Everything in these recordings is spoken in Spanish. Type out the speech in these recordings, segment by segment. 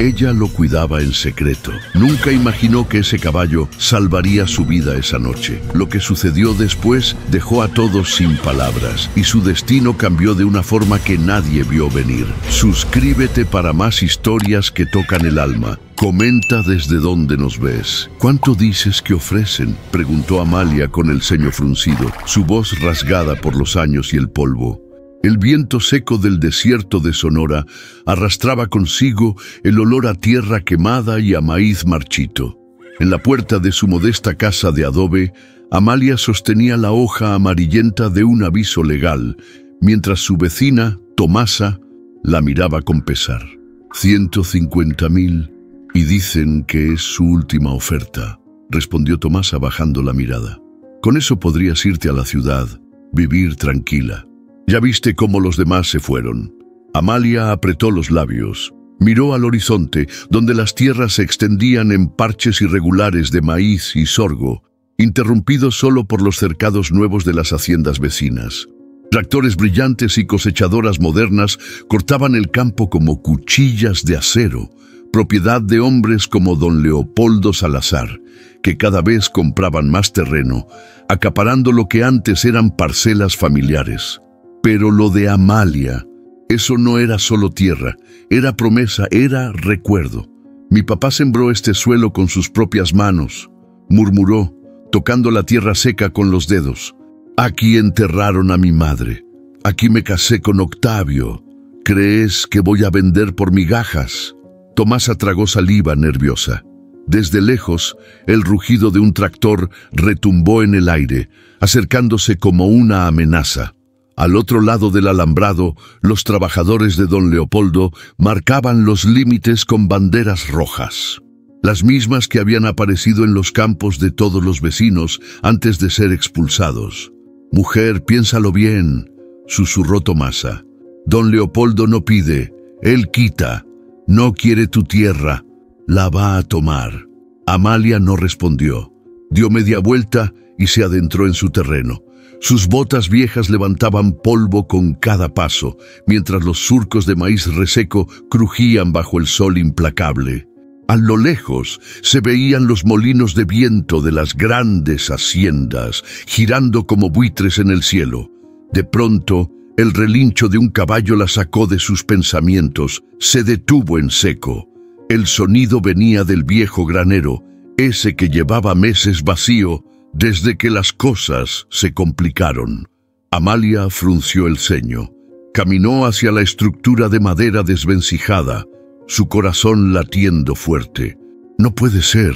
Ella lo cuidaba en secreto. Nunca imaginó que ese caballo salvaría su vida esa noche. Lo que sucedió después dejó a todos sin palabras y su destino cambió de una forma que nadie vio venir. Suscríbete para más historias que tocan el alma. Comenta desde dónde nos ves. ¿Cuánto dices que ofrecen?, preguntó Amalia con el ceño fruncido, su voz rasgada por los años y el polvo. El viento seco del desierto de Sonora arrastraba consigo el olor a tierra quemada y a maíz marchito. En la puerta de su modesta casa de adobe, Amalia sostenía la hoja amarillenta de un aviso legal, mientras su vecina, Tomasa, la miraba con pesar. 150.000, y dicen que es su última oferta, respondió Tomasa bajando la mirada. Con eso podrías irte a la ciudad, vivir tranquila. Ya viste cómo los demás se fueron. Amalia apretó los labios. Miró al horizonte, donde las tierras se extendían en parches irregulares de maíz y sorgo, interrumpidos solo por los cercados nuevos de las haciendas vecinas. Tractores brillantes y cosechadoras modernas cortaban el campo como cuchillas de acero, propiedad de hombres como don Leopoldo Salazar, que cada vez compraban más terreno, acaparando lo que antes eran parcelas familiares. Pero lo de Amalia, eso no era solo tierra, era promesa, era recuerdo. Mi papá sembró este suelo con sus propias manos, murmuró, tocando la tierra seca con los dedos. Aquí enterraron a mi madre, aquí me casé con Octavio. ¿Crees que voy a vender por migajas? Tomasa tragó saliva nerviosa. Desde lejos, el rugido de un tractor retumbó en el aire, acercándose como una amenaza. Al otro lado del alambrado, los trabajadores de don Leopoldo marcaban los límites con banderas rojas, las mismas que habían aparecido en los campos de todos los vecinos antes de ser expulsados. «Mujer, piénsalo bien», susurró Tomasa. «Don Leopoldo no pide, él quita. No quiere tu tierra, la va a tomar». Amalia no respondió. Dio media vuelta y se adentró en su terreno. Sus botas viejas levantaban polvo con cada paso, mientras los surcos de maíz reseco crujían bajo el sol implacable. A lo lejos se veían los molinos de viento de las grandes haciendas, girando como buitres en el cielo. De pronto, el relincho de un caballo la sacó de sus pensamientos, se detuvo en seco. El sonido venía del viejo granero, ese que llevaba meses vacío, desde que las cosas se complicaron. Amalia frunció el ceño. Caminó hacia la estructura de madera desvencijada, su corazón latiendo fuerte. «No puede ser»,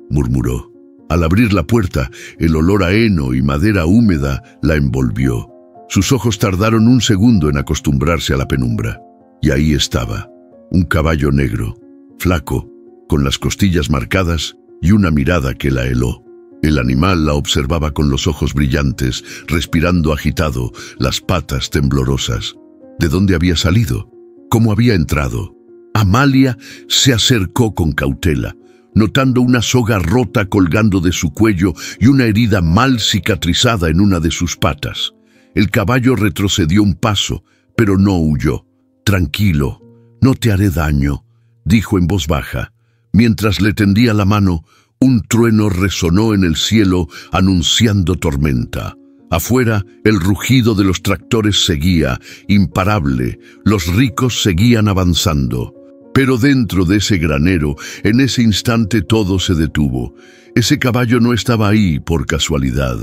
murmuró. Al abrir la puerta, el olor a heno y madera húmeda la envolvió. Sus ojos tardaron un segundo en acostumbrarse a la penumbra. Y ahí estaba, un caballo negro, flaco, con las costillas marcadas y una mirada que la heló. El animal la observaba con los ojos brillantes, respirando agitado, las patas temblorosas. ¿De dónde había salido? ¿Cómo había entrado? Amalia se acercó con cautela, notando una soga rota colgando de su cuello y una herida mal cicatrizada en una de sus patas. El caballo retrocedió un paso, pero no huyó. «Tranquilo, no te haré daño», dijo en voz baja. Mientras le tendía la mano, un trueno resonó en el cielo anunciando tormenta. Afuera, el rugido de los tractores seguía, imparable. Los ricos seguían avanzando. Pero dentro de ese granero, en ese instante todo se detuvo. Ese caballo no estaba ahí por casualidad.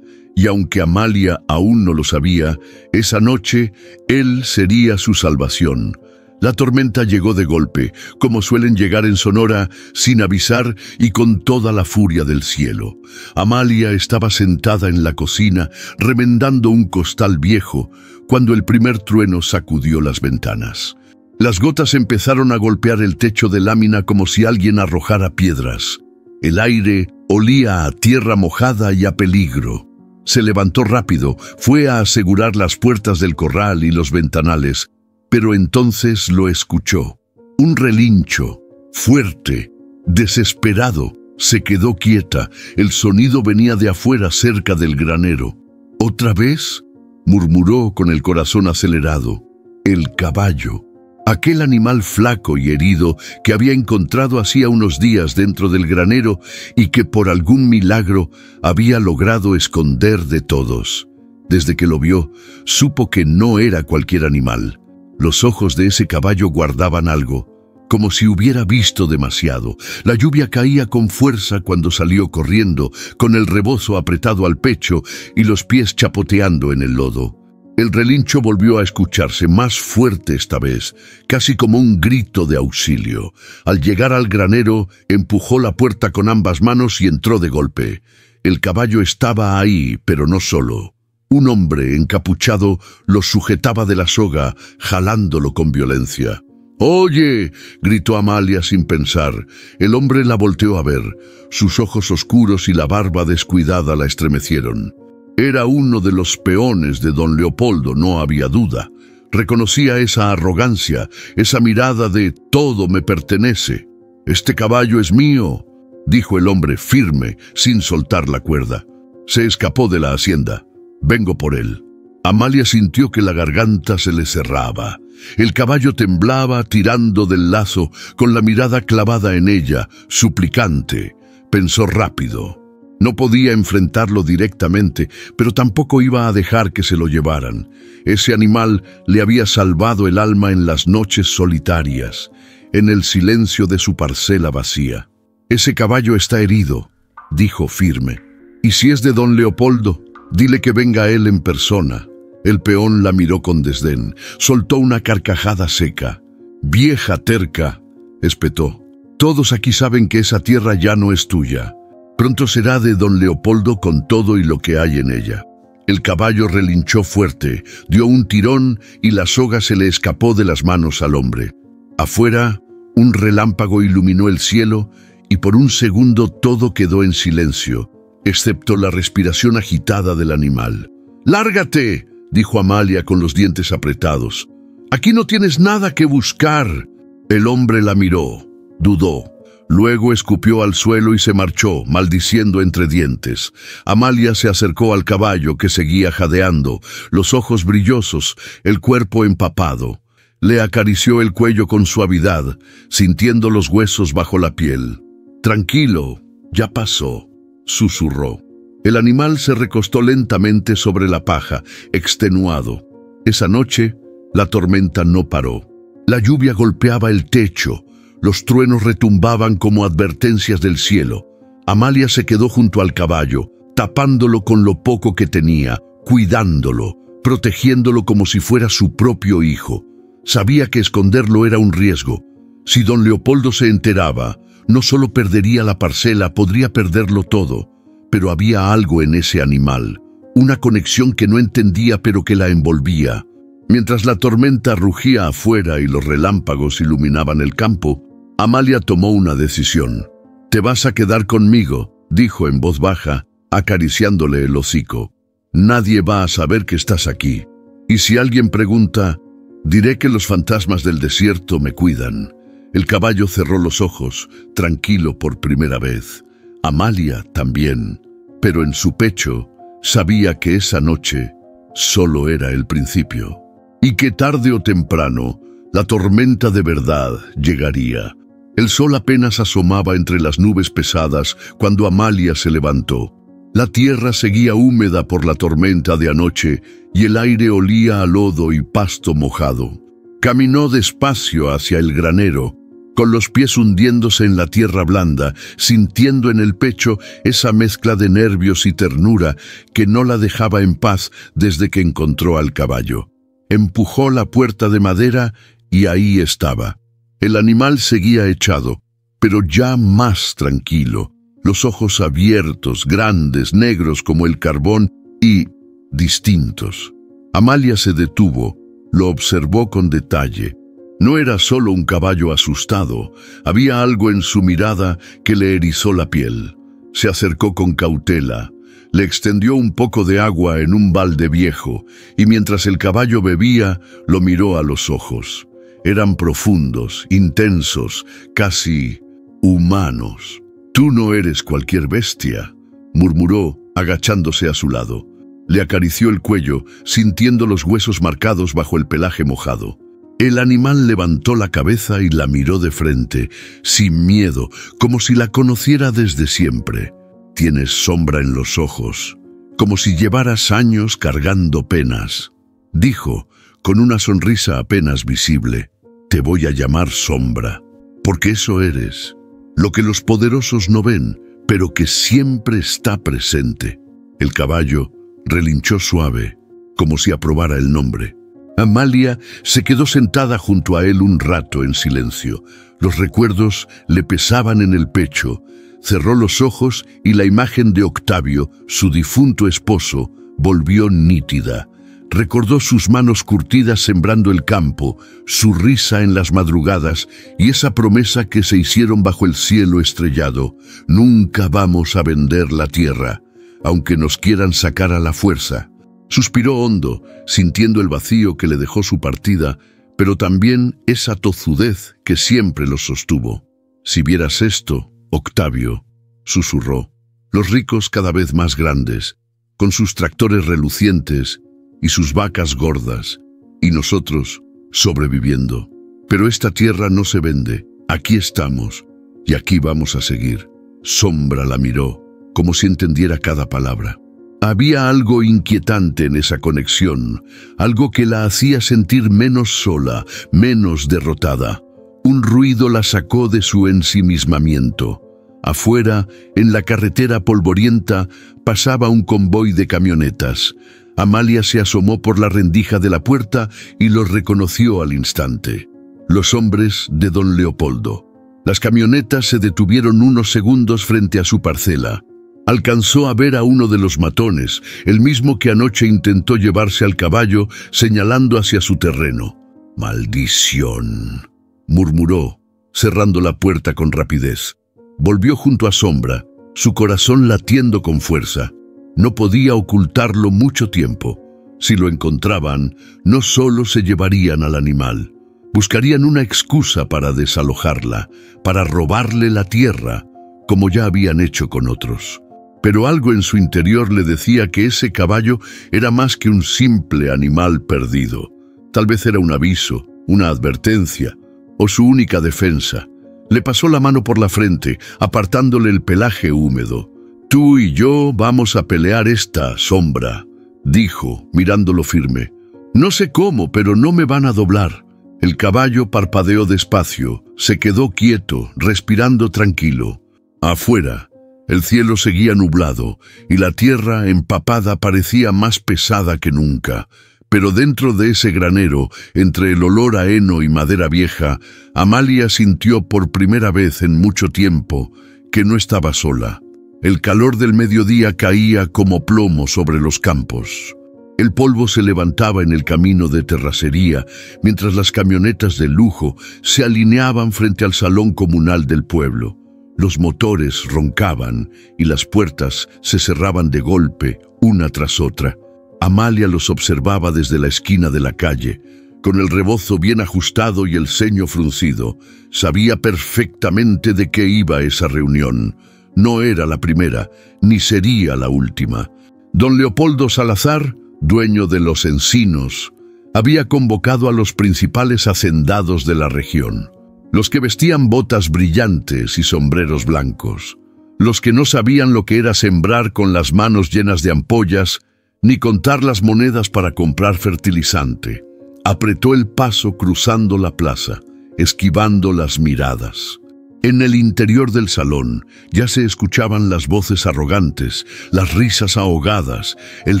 Y aunque Amalia aún no lo sabía, esa noche él sería su salvación. La tormenta llegó de golpe, como suelen llegar en Sonora, sin avisar y con toda la furia del cielo. Amalia estaba sentada en la cocina, remendando un costal viejo, cuando el primer trueno sacudió las ventanas. Las gotas empezaron a golpear el techo de lámina como si alguien arrojara piedras. El aire olía a tierra mojada y a peligro. Se levantó rápido, fue a asegurar las puertas del corral y los ventanales, pero entonces lo escuchó. Un relincho, fuerte, desesperado, se quedó quieta. El sonido venía de afuera, cerca del granero. «¿Otra vez?», murmuró con el corazón acelerado. El caballo. Aquel animal flaco y herido que había encontrado hacía unos días dentro del granero y que por algún milagro había logrado esconder de todos. Desde que lo vio, supo que no era cualquier animal. Los ojos de ese caballo guardaban algo, como si hubiera visto demasiado. La lluvia caía con fuerza cuando salió corriendo, con el rebozo apretado al pecho y los pies chapoteando en el lodo. El relincho volvió a escucharse, más fuerte esta vez, casi como un grito de auxilio. Al llegar al granero, empujó la puerta con ambas manos y entró de golpe. El caballo estaba ahí, pero no solo. Un hombre encapuchado lo sujetaba de la soga, jalándolo con violencia. «¡Oye!», gritó Amalia sin pensar. El hombre la volteó a ver. Sus ojos oscuros y la barba descuidada la estremecieron. Era uno de los peones de don Leopoldo, no había duda. Reconocía esa arrogancia, esa mirada de «todo me pertenece». «Este caballo es mío», dijo el hombre firme, sin soltar la cuerda. «Se escapó de la hacienda. Vengo por él». Amalia sintió que la garganta se le cerraba. El caballo temblaba tirando del lazo, con la mirada clavada en ella, suplicante. Pensó rápido. No podía enfrentarlo directamente, pero tampoco iba a dejar que se lo llevaran. Ese animal le había salvado el alma en las noches solitarias, en el silencio de su parcela vacía. «Ese caballo está herido», dijo firme. «Y si es de don Leopoldo, dile que venga él en persona». El peón la miró con desdén, soltó una carcajada seca. «Vieja terca», espetó. «Todos aquí saben que esa tierra ya no es tuya. Pronto será de don Leopoldo con todo y lo que hay en ella». El caballo relinchó fuerte, dio un tirón y la soga se le escapó de las manos al hombre. Afuera, un relámpago iluminó el cielo y por un segundo todo quedó en silencio, excepto la respiración agitada del animal. «¡Lárgate!», dijo Amalia con los dientes apretados. «Aquí no tienes nada que buscar». El hombre la miró, dudó. Luego escupió al suelo y se marchó, maldiciendo entre dientes. Amalia se acercó al caballo que seguía jadeando, los ojos brillosos, el cuerpo empapado. Le acarició el cuello con suavidad, sintiendo los huesos bajo la piel. «Tranquilo, ya pasó», susurró. El animal se recostó lentamente sobre la paja, extenuado. Esa noche, la tormenta no paró. La lluvia golpeaba el techo, los truenos retumbaban como advertencias del cielo. Amalia se quedó junto al caballo, tapándolo con lo poco que tenía, cuidándolo, protegiéndolo como si fuera su propio hijo. Sabía que esconderlo era un riesgo. Si don Leopoldo se enteraba, no solo perdería la parcela, podría perderlo todo. Pero había algo en ese animal, una conexión que no entendía pero que la envolvía. Mientras la tormenta rugía afuera y los relámpagos iluminaban el campo, Amalia tomó una decisión. «Te vas a quedar conmigo», dijo en voz baja, acariciándole el hocico. «Nadie va a saber que estás aquí. Y si alguien pregunta, diré que los fantasmas del desierto me cuidan». El caballo cerró los ojos, tranquilo por primera vez. Amalia también, pero en su pecho sabía que esa noche solo era el principio, y que tarde o temprano la tormenta de verdad llegaría. El sol apenas asomaba entre las nubes pesadas cuando Amalia se levantó. La tierra seguía húmeda por la tormenta de anoche y el aire olía a lodo y pasto mojado. Caminó despacio hacia el granero, con los pies hundiéndose en la tierra blanda, sintiendo en el pecho esa mezcla de nervios y ternura que no la dejaba en paz desde que encontró al caballo. Empujó la puerta de madera y ahí estaba. El animal seguía echado, pero ya más tranquilo, los ojos abiertos, grandes, negros como el carbón y distintos. Amalia se detuvo, lo observó con detalle. No era solo un caballo asustado, había algo en su mirada que le erizó la piel. Se acercó con cautela, le extendió un poco de agua en un balde viejo, y mientras el caballo bebía, lo miró a los ojos. Eran profundos, intensos, casi humanos. «Tú no eres cualquier bestia», murmuró, agachándose a su lado. Le acarició el cuello, sintiendo los huesos marcados bajo el pelaje mojado. El animal levantó la cabeza y la miró de frente, sin miedo, como si la conociera desde siempre. Tienes sombra en los ojos, como si llevaras años cargando penas. Dijo, con una sonrisa apenas visible, te voy a llamar sombra, porque eso eres, lo que los poderosos no ven, pero que siempre está presente. El caballo relinchó suave, como si aprobara el nombre. Amalia se quedó sentada junto a él un rato en silencio. Los recuerdos le pesaban en el pecho. Cerró los ojos y la imagen de Octavio, su difunto esposo, volvió nítida. Recordó sus manos curtidas sembrando el campo, su risa en las madrugadas y esa promesa que se hicieron bajo el cielo estrellado. Nunca vamos a vender la tierra, aunque nos quieran sacar a la fuerza. Suspiró hondo, sintiendo el vacío que le dejó su partida, pero también esa tozudez que siempre los sostuvo. Si vieras esto, Octavio, susurró, los ricos cada vez más grandes, con sus tractores relucientes y sus vacas gordas, y nosotros sobreviviendo. Pero esta tierra no se vende, aquí estamos, y aquí vamos a seguir. Sombra la miró, como si entendiera cada palabra. Había algo inquietante en esa conexión, algo que la hacía sentir menos sola, menos derrotada. Un ruido la sacó de su ensimismamiento. Afuera, en la carretera polvorienta, pasaba un convoy de camionetas. Amalia se asomó por la rendija de la puerta y los reconoció al instante. Los hombres de don Leopoldo. Las camionetas se detuvieron unos segundos frente a su parcela. Alcanzó a ver a uno de los matones, el mismo que anoche intentó llevarse al caballo, señalando hacia su terreno. «Maldición», murmuró, cerrando la puerta con rapidez. Volvió junto a Sombra, su corazón latiendo con fuerza. No podía ocultarlo mucho tiempo. Si lo encontraban, no solo se llevarían al animal. Buscarían una excusa para desalojarla, para robarle la tierra, como ya habían hecho con otros. Pero algo en su interior le decía que ese caballo era más que un simple animal perdido. Tal vez era un aviso, una advertencia, o su única defensa. Le pasó la mano por la frente, apartándole el pelaje húmedo. «Tú y yo vamos a pelear esta, Sombra», dijo, mirándolo firme. «No sé cómo, pero no me van a doblar». El caballo parpadeó despacio, se quedó quieto, respirando tranquilo. Afuera, el cielo seguía nublado y la tierra empapada parecía más pesada que nunca. Pero dentro de ese granero, entre el olor a heno y madera vieja, Amalia sintió por primera vez en mucho tiempo que no estaba sola. El calor del mediodía caía como plomo sobre los campos. El polvo se levantaba en el camino de terracería, mientras las camionetas de lujo se alineaban frente al salón comunal del pueblo. Los motores roncaban y las puertas se cerraban de golpe, una tras otra. Amalia los observaba desde la esquina de la calle. Con el rebozo bien ajustado y el ceño fruncido, sabía perfectamente de qué iba esa reunión. No era la primera, ni sería la última. Don Leopoldo Salazar, dueño de Los Encinos, había convocado a los principales hacendados de la región. Los que vestían botas brillantes y sombreros blancos. Los que no sabían lo que era sembrar con las manos llenas de ampollas, ni contar las monedas para comprar fertilizante. Apretó el paso cruzando la plaza, esquivando las miradas. En el interior del salón ya se escuchaban las voces arrogantes, las risas ahogadas, el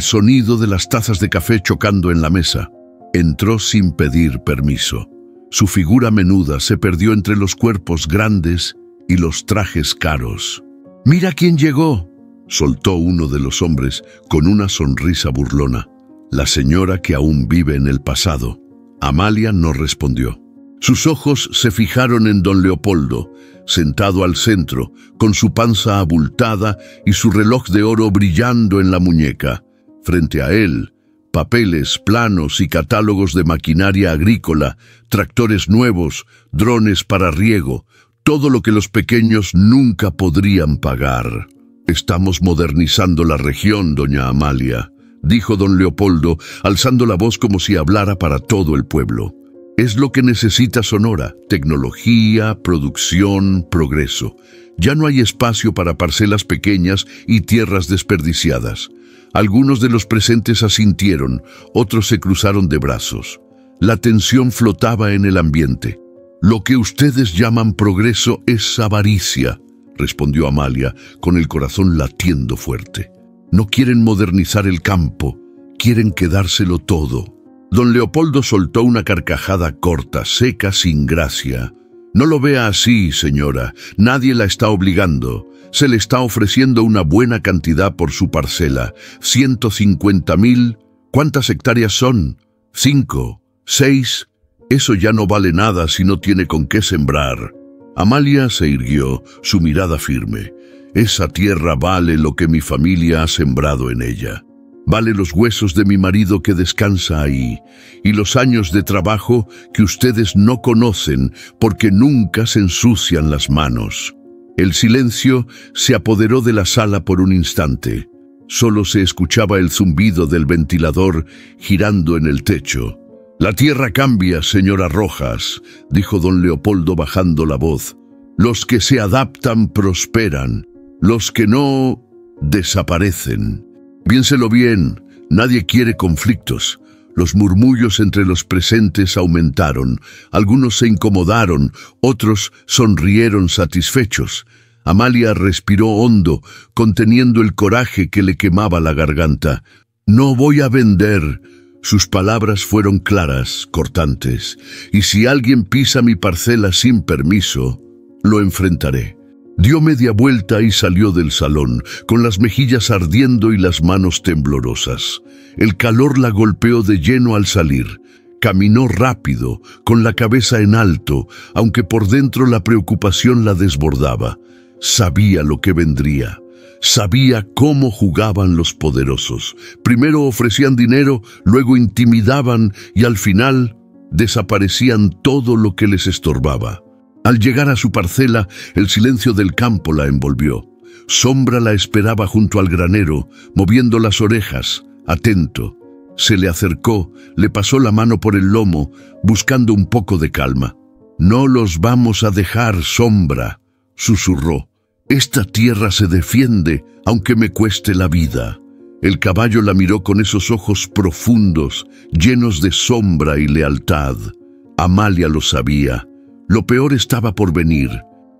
sonido de las tazas de café chocando en la mesa. Entró sin pedir permiso. Su figura menuda se perdió entre los cuerpos grandes y los trajes caros. «¡Mira quién llegó!», soltó uno de los hombres con una sonrisa burlona. La señora que aún vive en el pasado. Amalia no respondió. Sus ojos se fijaron en don Leopoldo, sentado al centro, con su panza abultada y su reloj de oro brillando en la muñeca. Frente a él, papeles, planos y catálogos de maquinaria agrícola, tractores nuevos, drones para riego, todo lo que los pequeños nunca podrían pagar. «Estamos modernizando la región, doña Amalia», dijo don Leopoldo, alzando la voz como si hablara para todo el pueblo. Es lo que necesita Sonora: tecnología, producción, progreso. Ya no hay espacio para parcelas pequeñas y tierras desperdiciadas. Algunos de los presentes asintieron, otros se cruzaron de brazos. La tensión flotaba en el ambiente. «Lo que ustedes llaman progreso es avaricia», respondió Amalia, con el corazón latiendo fuerte. «No quieren modernizar el campo, quieren quedárselo todo». Don Leopoldo soltó una carcajada corta, seca, sin gracia. «No lo vea así, señora. Nadie la está obligando. Se le está ofreciendo una buena cantidad por su parcela. 150.000. ¿Cuántas hectáreas son? 5, 6. Eso ya no vale nada si no tiene con qué sembrar». Amalia se irguió, su mirada firme. «Esa tierra vale lo que mi familia ha sembrado en ella. Vale los huesos de mi marido que descansa ahí, y los años de trabajo que ustedes no conocen porque nunca se ensucian las manos». El silencio se apoderó de la sala por un instante. Solo se escuchaba el zumbido del ventilador girando en el techo. «La tierra cambia, señora Rojas», dijo don Leopoldo bajando la voz. «Los que se adaptan prosperan, los que no desaparecen». Piénselo bien, nadie quiere conflictos. Los murmullos entre los presentes aumentaron. Algunos se incomodaron, otros sonrieron satisfechos. Amalia respiró hondo, conteniendo el coraje que le quemaba la garganta. «No voy a vender». Sus palabras fueron claras, cortantes. «Y si alguien pisa mi parcela sin permiso, lo enfrentaré». Dio media vuelta y salió del salón, con las mejillas ardiendo y las manos temblorosas. El calor la golpeó de lleno al salir. Caminó rápido, con la cabeza en alto, aunque por dentro la preocupación la desbordaba. Sabía lo que vendría. Sabía cómo jugaban los poderosos. Primero ofrecían dinero, luego intimidaban y al final desaparecían todo lo que les estorbaba. Al llegar a su parcela, el silencio del campo la envolvió. Sombra la esperaba junto al granero, moviendo las orejas, atento. Se le acercó, le pasó la mano por el lomo, buscando un poco de calma. «No los vamos a dejar, Sombra», susurró. «Esta tierra se defiende, aunque me cueste la vida». El caballo la miró con esos ojos profundos, llenos de sombra y lealtad. Amalia lo sabía. Lo peor estaba por venir,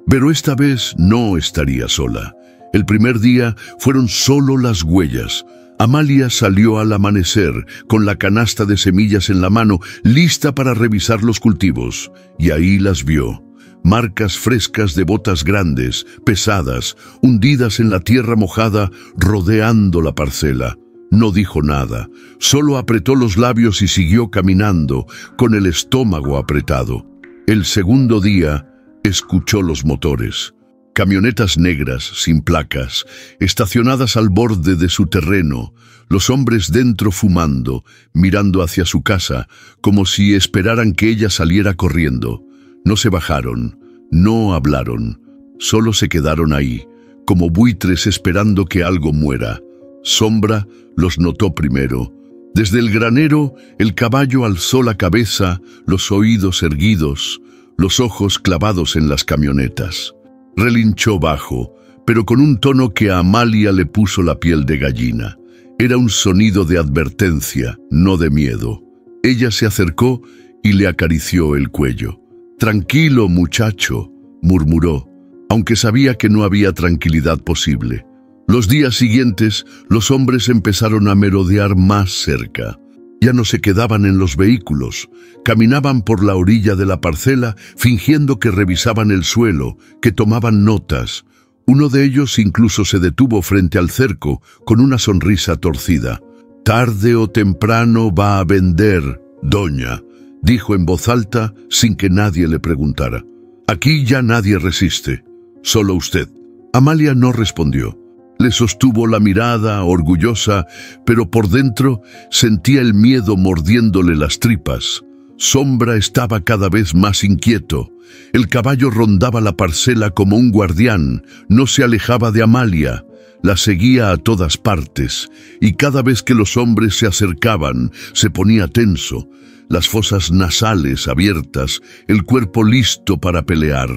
pero esta vez no estaría sola. El primer día fueron solo las huellas. Amalia salió al amanecer, con la canasta de semillas en la mano, lista para revisar los cultivos, y ahí las vio. Marcas frescas de botas grandes, pesadas, hundidas en la tierra mojada, rodeando la parcela. No dijo nada, solo apretó los labios y siguió caminando, con el estómago apretado. El segundo día, escuchó los motores. Camionetas negras, sin placas, estacionadas al borde de su terreno, los hombres dentro fumando, mirando hacia su casa, como si esperaran que ella saliera corriendo. No se bajaron, no hablaron, solo se quedaron ahí, como buitres esperando que algo muera. Sombra los notó primero. Desde el granero, el caballo alzó la cabeza, los oídos erguidos, los ojos clavados en las camionetas. Relinchó bajo, pero con un tono que a Amalia le puso la piel de gallina. Era un sonido de advertencia, no de miedo. Ella se acercó y le acarició el cuello. «Tranquilo, muchacho», murmuró, aunque sabía que no había tranquilidad posible. Los días siguientes, los hombres empezaron a merodear más cerca. Ya no se quedaban en los vehículos, caminaban por la orilla de la parcela, fingiendo que revisaban el suelo, que tomaban notas. Uno de ellos incluso se detuvo frente al cerco, con una sonrisa torcida. «Tarde o temprano va a vender, doña», dijo en voz alta, sin que nadie le preguntara. «Aquí ya nadie resiste, solo usted». Amalia no respondió. Le sostuvo la mirada, orgullosa, pero por dentro sentía el miedo mordiéndole las tripas. Sombra estaba cada vez más inquieto. El caballo rondaba la parcela como un guardián, no se alejaba de Amalia. La seguía a todas partes, y cada vez que los hombres se acercaban, se ponía tenso. las fosas nasales abiertas, el cuerpo listo para pelear.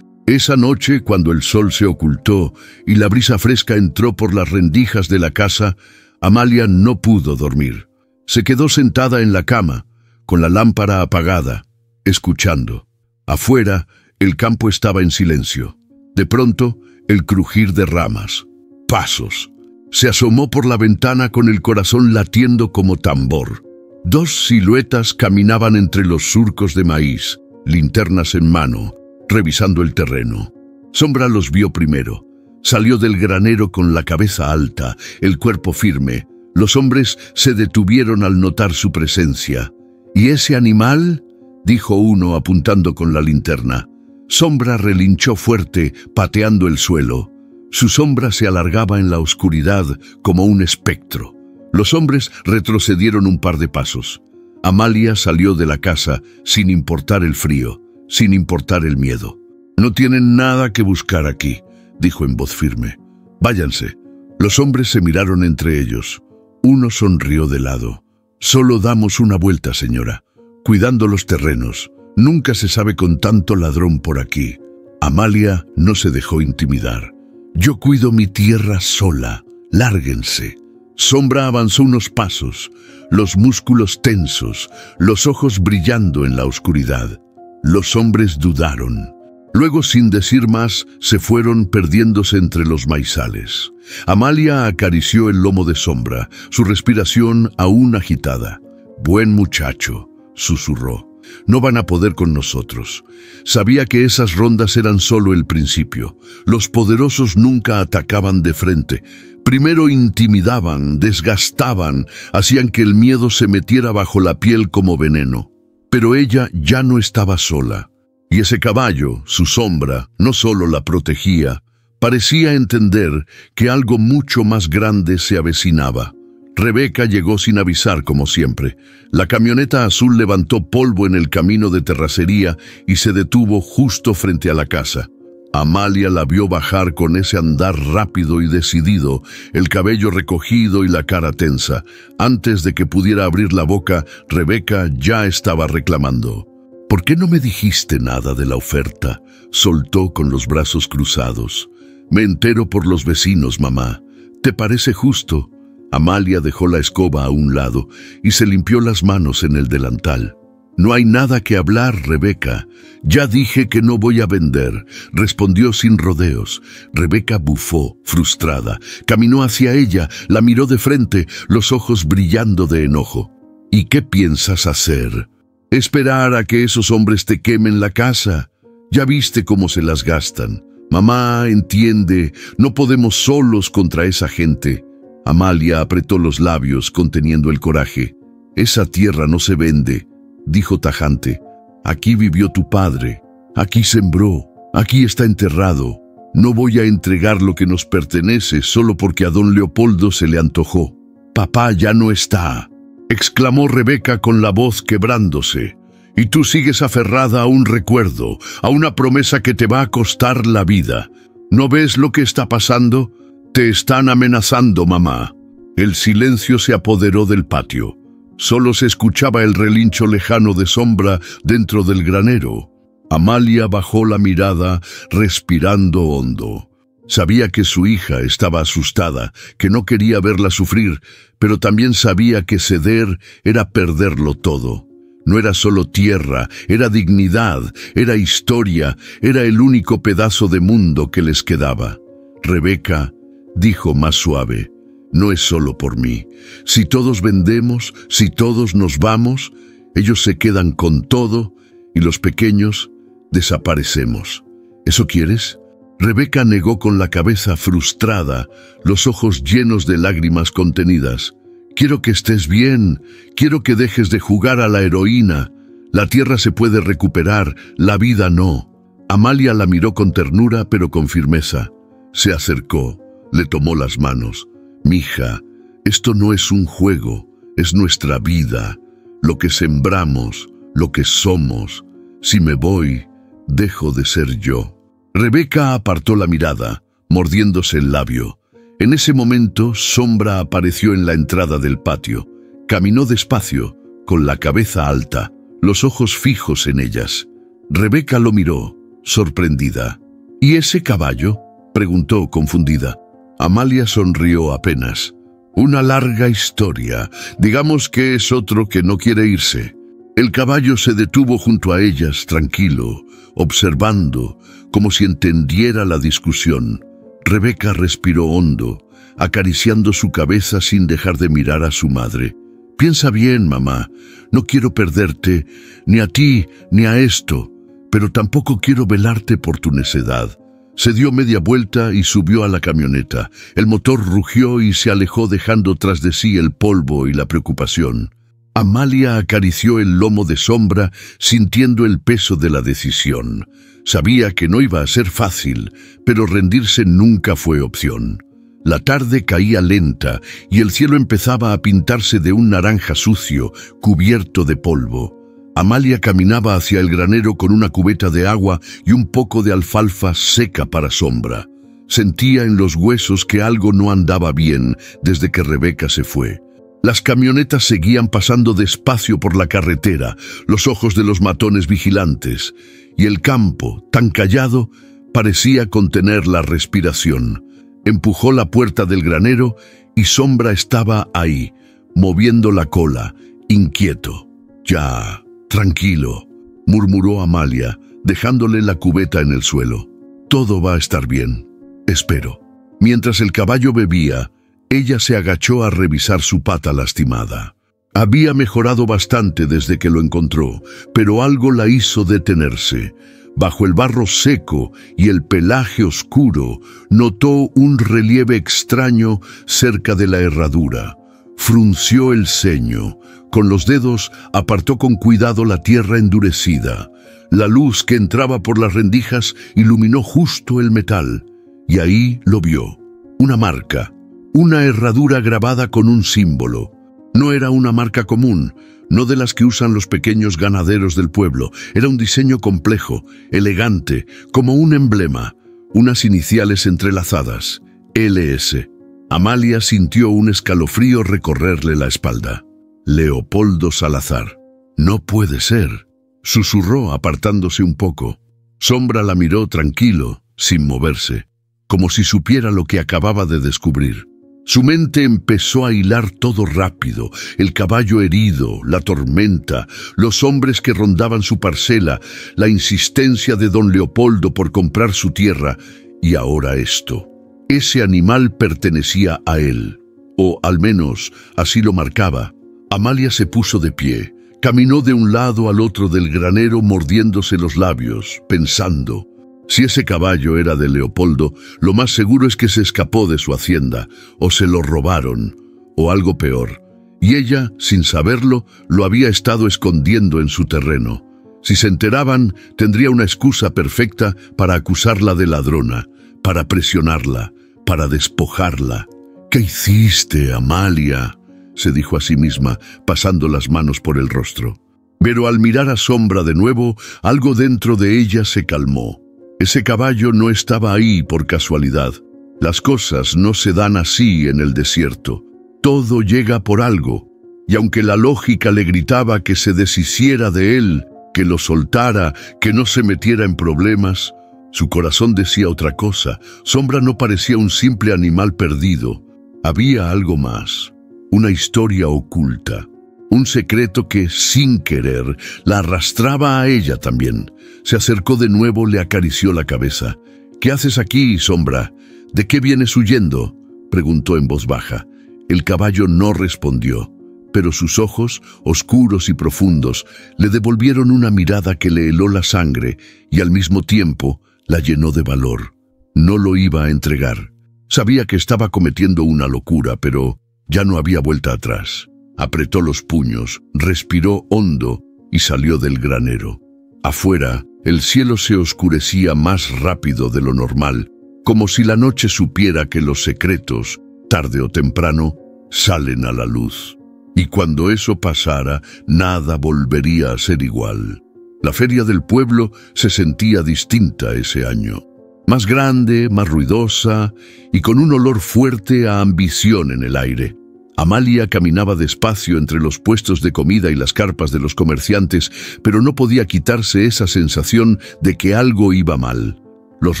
Esa noche, cuando el sol se ocultó y la brisa fresca entró por las rendijas de la casa, Amalia no pudo dormir. Se quedó sentada en la cama, con la lámpara apagada, escuchando. Afuera, el campo estaba en silencio. De pronto, el crujir de ramas. Pasos. Se asomó por la ventana con el corazón latiendo como tambor. Dos siluetas caminaban entre los surcos de maíz, linternas en mano, revisando el terreno. Sombra los vio primero. Salió del granero con la cabeza alta, el cuerpo firme. Los hombres se detuvieron al notar su presencia. ¿Y ese animal?, dijo uno apuntando con la linterna. Sombra relinchó fuerte, pateando el suelo. Su sombra se alargaba en la oscuridad como un espectro. Los hombres retrocedieron un par de pasos. Amalia salió de la casa sin importar el frío, sin importar el miedo. «No tienen nada que buscar aquí», dijo en voz firme. «Váyanse». Los hombres se miraron entre ellos. Uno sonrió de lado. «Solo damos una vuelta, señora, cuidando los terrenos. Nunca se sabe con tanto ladrón por aquí». Amalia no se dejó intimidar. «Yo cuido mi tierra sola. Lárguense». Sombra avanzó unos pasos, los músculos tensos, los ojos brillando en la oscuridad. Los hombres dudaron. Luego, sin decir más, se fueron perdiéndose entre los maizales. Amalia acarició el lomo de Sombra, su respiración aún agitada. «Buen muchacho», susurró. «No van a poder con nosotros». Sabía que esas rondas eran solo el principio. Los poderosos nunca atacaban de frente. Primero intimidaban, desgastaban, hacían que el miedo se metiera bajo la piel como veneno. Pero ella ya no estaba sola. Y ese caballo, su sombra, no solo la protegía, parecía entender que algo mucho más grande se avecinaba. Rebeca llegó sin avisar, como siempre. La camioneta azul levantó polvo en el camino de terracería y se detuvo justo frente a la casa. Amalia la vio bajar con ese andar rápido y decidido, el cabello recogido y la cara tensa. Antes de que pudiera abrir la boca, Rebeca ya estaba reclamando. «¿Por qué no me dijiste nada de la oferta?», soltó con los brazos cruzados. «Me entero por los vecinos, mamá. ¿Te parece justo?». Amalia dejó la escoba a un lado y se limpió las manos en el delantal. «No hay nada que hablar, Rebeca. Ya dije que no voy a vender», respondió sin rodeos. Rebeca bufó, frustrada. Caminó hacia ella, la miró de frente, los ojos brillando de enojo. «¿Y qué piensas hacer? ¿Esperar a que esos hombres te quemen la casa? Ya viste cómo se las gastan. Mamá, entiende, no podemos solos contra esa gente». Amalia apretó los labios, conteniendo el coraje. «Esa tierra no se vende», dijo tajante. «Aquí vivió tu padre, aquí sembró, aquí está enterrado. No voy a entregar lo que nos pertenece solo porque a don Leopoldo se le antojó». «Papá ya no está», exclamó Rebeca con la voz quebrándose. «Y tú sigues aferrada a un recuerdo, a una promesa que te va a costar la vida. ¿No ves lo que está pasando? Te están amenazando, mamá». El silencio se apoderó del patio. Solo se escuchaba el relincho lejano de Sombra dentro del granero. Amalia bajó la mirada, respirando hondo. Sabía que su hija estaba asustada, que no quería verla sufrir, pero también sabía que ceder era perderlo todo. No era solo tierra, era dignidad, era historia, era el único pedazo de mundo que les quedaba. «Rebeca», dijo más suave, «no es solo por mí. Si todos vendemos, si todos nos vamos, ellos se quedan con todo y los pequeños desaparecemos. ¿Eso quieres?». Rebeca negó con la cabeza frustrada, los ojos llenos de lágrimas contenidas. «Quiero que estés bien, quiero que dejes de jugar a la heroína. La tierra se puede recuperar, la vida no». Amalia la miró con ternura pero con firmeza. Se acercó, le tomó las manos. «Mija, esto no es un juego, es nuestra vida, lo que sembramos, lo que somos. Si me voy, dejo de ser yo». Rebeca apartó la mirada, mordiéndose el labio. En ese momento, Sombra apareció en la entrada del patio. Caminó despacio, con la cabeza alta, los ojos fijos en ellas. Rebeca lo miró, sorprendida. ¿Y ese caballo?, preguntó confundida. Amalia sonrió apenas. Una larga historia. Digamos que es otro que no quiere irse. El caballo se detuvo junto a ellas, tranquilo, observando, como si entendiera la discusión. Rebeca respiró hondo, acariciando su cabeza sin dejar de mirar a su madre. «Piensa bien, mamá. No quiero perderte, ni a ti, ni a esto, pero tampoco quiero velarte por tu necedad». Se dio media vuelta y subió a la camioneta. El motor rugió y se alejó dejando tras de sí el polvo y la preocupación. Amalia acarició el lomo de Sombra, sintiendo el peso de la decisión. Sabía que no iba a ser fácil, pero rendirse nunca fue opción. La tarde caía lenta y el cielo empezaba a pintarse de un naranja sucio, cubierto de polvo. Amalia caminaba hacia el granero con una cubeta de agua y un poco de alfalfa seca para Sombra. Sentía en los huesos que algo no andaba bien desde que Rebeca se fue. Las camionetas seguían pasando despacio por la carretera, los ojos de los matones vigilantes, y el campo, tan callado, parecía contener la respiración. Empujó la puerta del granero y Sombra estaba ahí, moviendo la cola, inquieto. «Ya, tranquilo», murmuró Amalia, dejándole la cubeta en el suelo. «Todo va a estar bien, espero». Mientras el caballo bebía, ella se agachó a revisar su pata lastimada. Había mejorado bastante desde que lo encontró, pero algo la hizo detenerse. Bajo el barro seco y el pelaje oscuro, notó un relieve extraño cerca de la herradura. Frunció el ceño. Con los dedos apartó con cuidado la tierra endurecida. La luz que entraba por las rendijas iluminó justo el metal, y ahí lo vio. Una marca, una herradura grabada con un símbolo. No era una marca común, no de las que usan los pequeños ganaderos del pueblo. Era un diseño complejo, elegante, como un emblema, unas iniciales entrelazadas, LS. Amalia sintió un escalofrío recorrerle la espalda. Leopoldo Salazar. «No puede ser», susurró apartándose un poco. Sombra la miró tranquilo, sin moverse, como si supiera lo que acababa de descubrir. Su mente empezó a hilar todo rápido: el caballo herido, la tormenta, los hombres que rondaban su parcela, la insistencia de don Leopoldo por comprar su tierra, y ahora esto. Ese animal pertenecía a él, o al menos así lo marcaba. Amalia se puso de pie, caminó de un lado al otro del granero mordiéndose los labios, pensando. Si ese caballo era de Leopoldo, lo más seguro es que se escapó de su hacienda, o se lo robaron, o algo peor. Y ella, sin saberlo, lo había estado escondiendo en su terreno. Si se enteraban, tendría una excusa perfecta para acusarla de ladrona, para presionarla, para despojarla. «¿Qué hiciste, Amalia?», se dijo a sí misma, pasando las manos por el rostro. Pero al mirar a Sombra de nuevo, algo dentro de ella se calmó. Ese caballo no estaba ahí por casualidad. Las cosas no se dan así en el desierto. Todo llega por algo. Y aunque la lógica le gritaba que se deshiciera de él, que lo soltara, que no se metiera en problemas, su corazón decía otra cosa. Sombra no parecía un simple animal perdido. Había algo más. Una historia oculta. Un secreto que, sin querer, la arrastraba a ella también. Se acercó de nuevo, le acarició la cabeza. «¿Qué haces aquí, Sombra? ¿De qué vienes huyendo?», preguntó en voz baja. El caballo no respondió, pero sus ojos, oscuros y profundos, le devolvieron una mirada que le heló la sangre y al mismo tiempo la llenó de valor. No lo iba a entregar. Sabía que estaba cometiendo una locura, pero ya no había vuelta atrás. Apretó los puños, respiró hondo y salió del granero. Afuera, el cielo se oscurecía más rápido de lo normal, como si la noche supiera que los secretos, tarde o temprano, salen a la luz. Y cuando eso pasara, nada volvería a ser igual. La feria del pueblo se sentía distinta ese año. Más grande, más ruidosa y con un olor fuerte a ambición en el aire. Amalia caminaba despacio entre los puestos de comida y las carpas de los comerciantes, pero no podía quitarse esa sensación de que algo iba mal. Los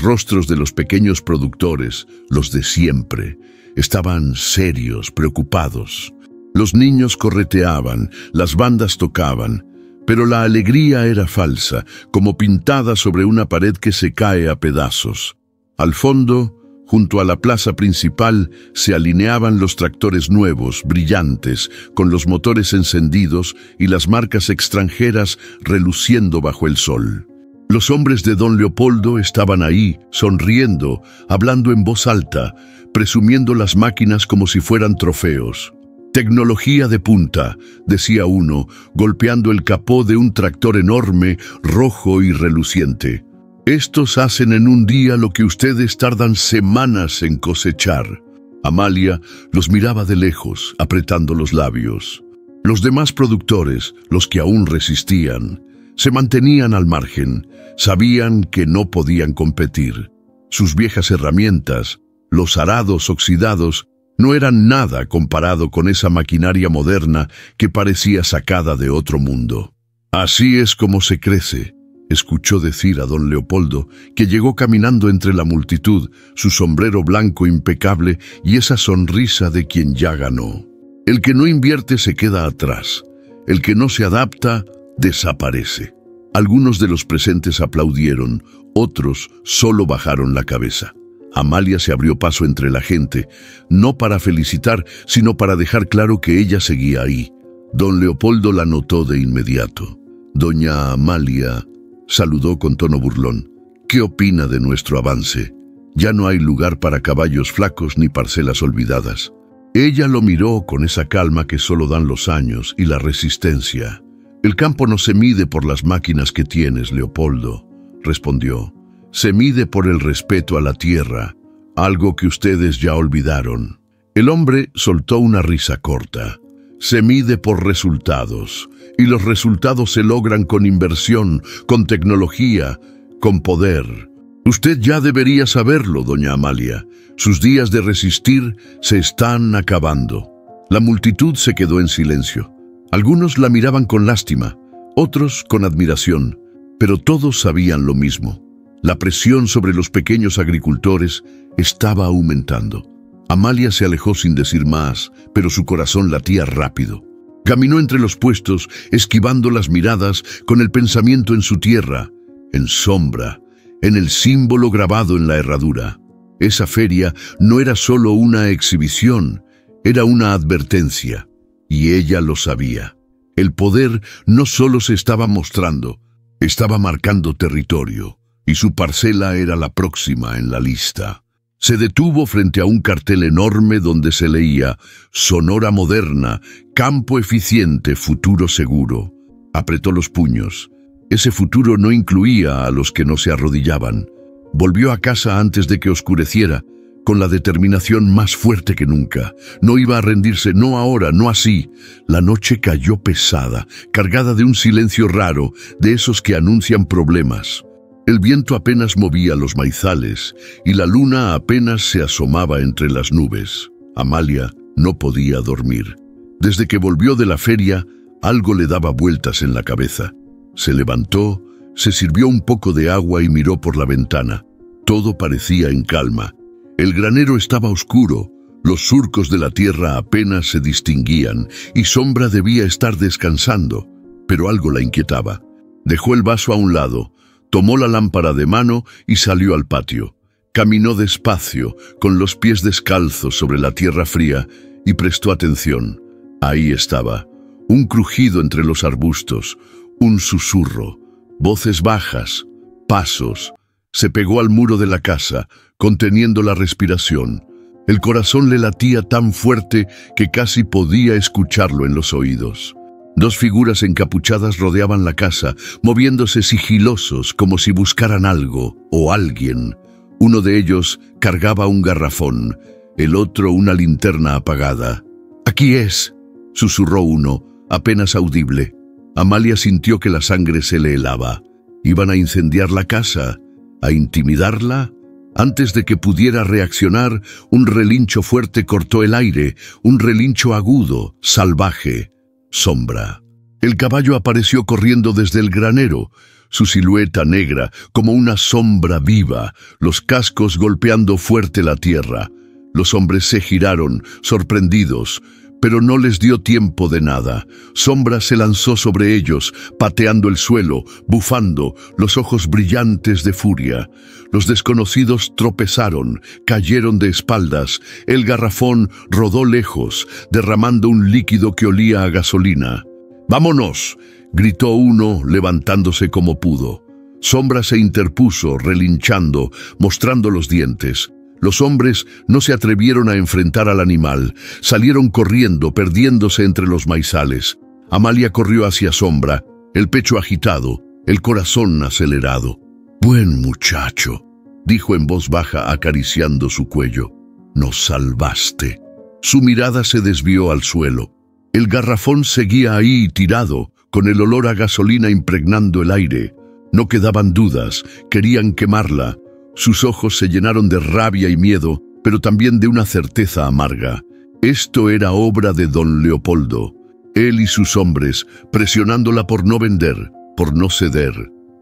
rostros de los pequeños productores, los de siempre, estaban serios, preocupados. Los niños correteaban, las bandas tocaban, pero la alegría era falsa, como pintada sobre una pared que se cae a pedazos. Al fondo, junto a la plaza principal, se alineaban los tractores nuevos, brillantes, con los motores encendidos y las marcas extranjeras reluciendo bajo el sol. Los hombres de don Leopoldo estaban ahí, sonriendo, hablando en voz alta, presumiendo las máquinas como si fueran trofeos. «Tecnología de punta», decía uno, golpeando el capó de un tractor enorme, rojo y reluciente. «Estos hacen en un día lo que ustedes tardan semanas en cosechar». Amalia los miraba de lejos, apretando los labios. Los demás productores, los que aún resistían, se mantenían al margen, sabían que no podían competir. Sus viejas herramientas, los arados oxidados, no eran nada comparado con esa maquinaria moderna que parecía sacada de otro mundo. «Así es como se crece», escuchó decir a don Leopoldo, que llegó caminando entre la multitud, su sombrero blanco impecable y esa sonrisa de quien ya ganó. «El que no invierte se queda atrás. El que no se adapta, desaparece». Algunos de los presentes aplaudieron, otros solo bajaron la cabeza. Amalia se abrió paso entre la gente, no para felicitar, sino para dejar claro que ella seguía ahí. Don Leopoldo la notó de inmediato. Doña Amalia saludó con tono burlón. «¿Qué opina de nuestro avance? Ya no hay lugar para caballos flacos ni parcelas olvidadas». Ella lo miró con esa calma que solo dan los años y la resistencia. «El campo no se mide por las máquinas que tienes, Leopoldo», respondió. «Se mide por el respeto a la tierra, algo que ustedes ya olvidaron». El hombre soltó una risa corta. «Se mide por resultados, y los resultados se logran con inversión, con tecnología, con poder. Usted ya debería saberlo, doña Amalia. Sus días de resistir se están acabando». La multitud se quedó en silencio. Algunos la miraban con lástima, otros con admiración, pero todos sabían lo mismo. La presión sobre los pequeños agricultores estaba aumentando. Amalia se alejó sin decir más, pero su corazón latía rápido. Caminó entre los puestos, esquivando las miradas, con el pensamiento en su tierra, en sombra, en el símbolo grabado en la herradura. Esa feria no era solo una exhibición, era una advertencia, y ella lo sabía. El poder no solo se estaba mostrando, estaba marcando territorio. Y su parcela era la próxima en la lista. Se detuvo frente a un cartel enorme donde se leía «Sonora moderna, campo eficiente, futuro seguro». Apretó los puños. Ese futuro no incluía a los que no se arrodillaban. Volvió a casa antes de que oscureciera, con la determinación más fuerte que nunca. No iba a rendirse, no ahora, no así. La noche cayó pesada, cargada de un silencio raro, de esos que anuncian problemas. El viento apenas movía los maizales y la luna apenas se asomaba entre las nubes. Amalia no podía dormir. Desde que volvió de la feria, algo le daba vueltas en la cabeza. Se levantó, se sirvió un poco de agua y miró por la ventana. Todo parecía en calma. El granero estaba oscuro, los surcos de la tierra apenas se distinguían y Sombra debía estar descansando, pero algo la inquietaba. Dejó el vaso a un lado, tomó la lámpara de mano y salió al patio. Caminó despacio, con los pies descalzos sobre la tierra fría, y prestó atención. Ahí estaba, un crujido entre los arbustos, un susurro, voces bajas, pasos. Se pegó al muro de la casa, conteniendo la respiración. El corazón le latía tan fuerte que casi podía escucharlo en los oídos. Dos figuras encapuchadas rodeaban la casa, moviéndose sigilosos como si buscaran algo o alguien. Uno de ellos cargaba un garrafón, el otro una linterna apagada. «Aquí es», susurró uno, apenas audible. Amalia sintió que la sangre se le helaba. ¿Iban a incendiar la casa? ¿A intimidarla? Antes de que pudiera reaccionar, un relincho fuerte cortó el aire, un relincho agudo, salvaje. Sombra. El caballo apareció corriendo desde el granero, su silueta negra como una sombra viva, los cascos golpeando fuerte la tierra. Los hombres se giraron, sorprendidos, pero no les dio tiempo de nada. Sombra se lanzó sobre ellos, pateando el suelo, bufando, los ojos brillantes de furia. Los desconocidos tropezaron, cayeron de espaldas. El garrafón rodó lejos, derramando un líquido que olía a gasolina. «¡Vámonos!», gritó uno, levantándose como pudo. Sombra se interpuso, relinchando, mostrando los dientes. Los hombres no se atrevieron a enfrentar al animal. Salieron corriendo, perdiéndose entre los maizales. Amalia corrió hacia Sombra, el pecho agitado, el corazón acelerado. «Buen muchacho», dijo en voz baja, acariciando su cuello. «Nos salvaste». Su mirada se desvió al suelo. El garrafón seguía ahí tirado, con el olor a gasolina impregnando el aire. No quedaban dudas, querían quemarla. Sus ojos se llenaron de rabia y miedo, pero también de una certeza amarga. Esto era obra de don Leopoldo. Él y sus hombres, presionándola por no vender, por no ceder.